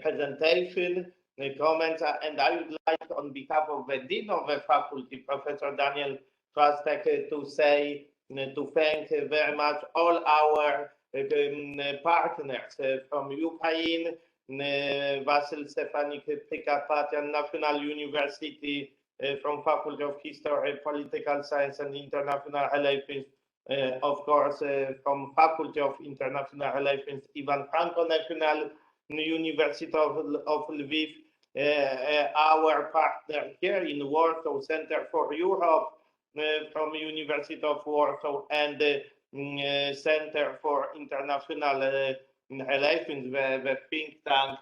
presentation, comments. And I would like, on behalf of the Dean of the Faculty, Professor Daniel Trastek, to thank very much all our partners from Ukraine, Vasyl, Stefanyk, Precarpathian National University, from Faculty of History, Political Science and International Relations, of course, from Faculty of International Relations, Ivan Franko National University of Lviv, our partner here in Warsaw, Center for Europe, from University of Warsaw, and Center for International Relations, the think tank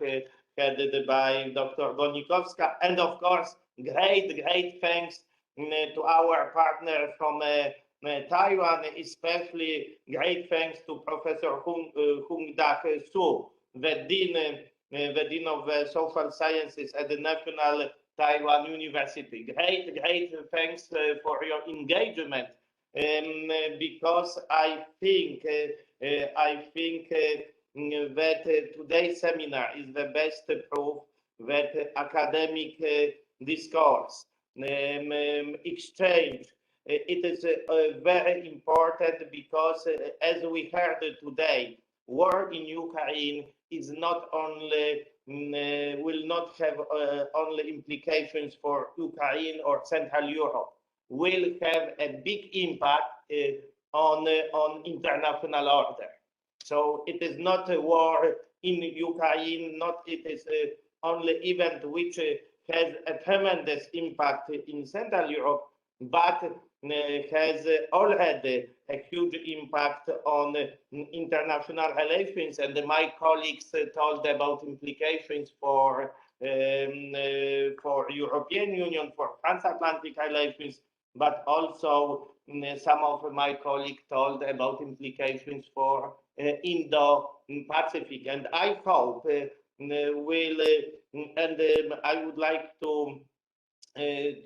headed by Dr. Bonikowska, and of course, great thanks to our partner from Taiwan, especially great thanks to Professor Hung-Dak Su, the Dean of Social Sciences at the National Taiwan University. Great thanks for your engagement, because I think that today's seminar is the best proof that academic discourse, exchange, it is very important, because as we heard today, war in Ukraine is not only will not have only implications for Ukraine or Central Europe, will have a big impact on international order. So it is not a war in Ukraine, it is only event which has a tremendous impact in Central Europe, but has already a huge impact on international relations. And my colleagues told about implications for European Union, for transatlantic relations, but also some of my colleagues told about implications for Indo-Pacific. And I hope I would like to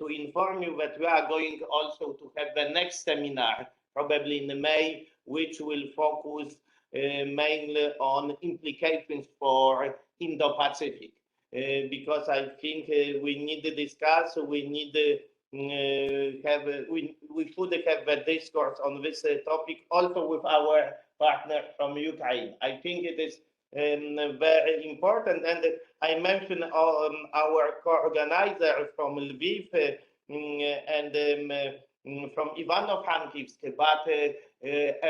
inform you that we are going also to have the next seminar, probably in May, which will focus mainly on implications for Indo-Pacific, because I think we need to discuss, we need we should have a discourse on this topic also with our partner from Ukraine. I think it is very important, and I mentioned our co-organizer from Lviv and from Ivano-Frankivsk, but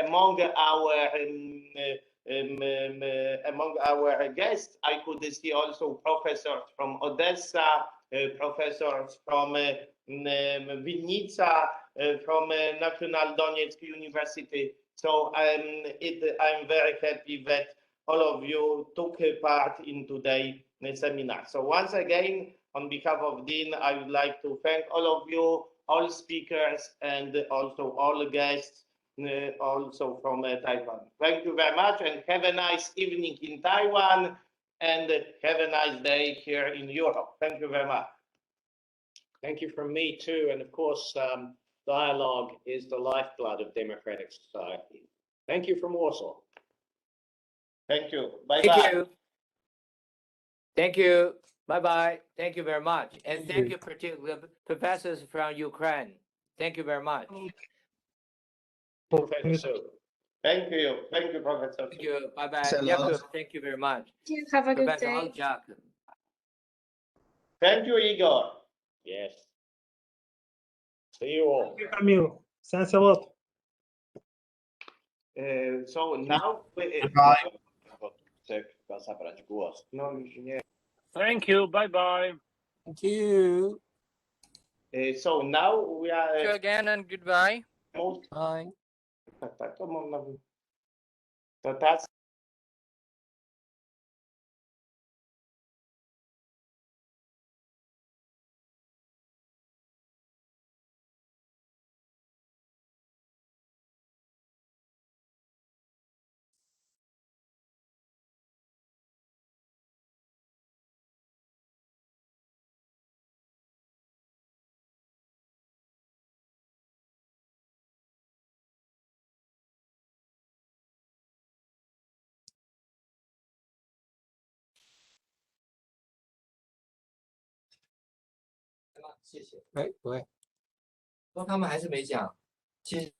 among our guests, I could see also professors from Odessa, professors from Vinnytsia, from National Donetsk University. So I'm very happy that all of you took part in today's seminar. So once again, on behalf of Dean, I would like to thank all of you, all speakers, and also all guests, also from Taiwan. Thank you very much, and have a nice evening in Taiwan, and have a nice day here in Europe. Thank you very much. Thank you from me too. And of course, dialogue is the lifeblood of democratic society. Thank you from Warsaw. Thank you. Bye-bye. Thank you. Thank you. Bye-bye. Thank you very much. And thank you, particularly professors from Ukraine. Thank you very much. Professor. Thank you. Thank you, Professor. Thank you. Bye-bye. Thank you very much. Have a good Professor day. Olczak. Thank you, Igor. Yes. See you all. Thank you, Camilo. Thanks a lot. So now Thank you. Bye-bye. Thank you. So now we are. See you again and goodbye. Bye. So that's.谢谢。哎，对，不过他们还是没讲，其实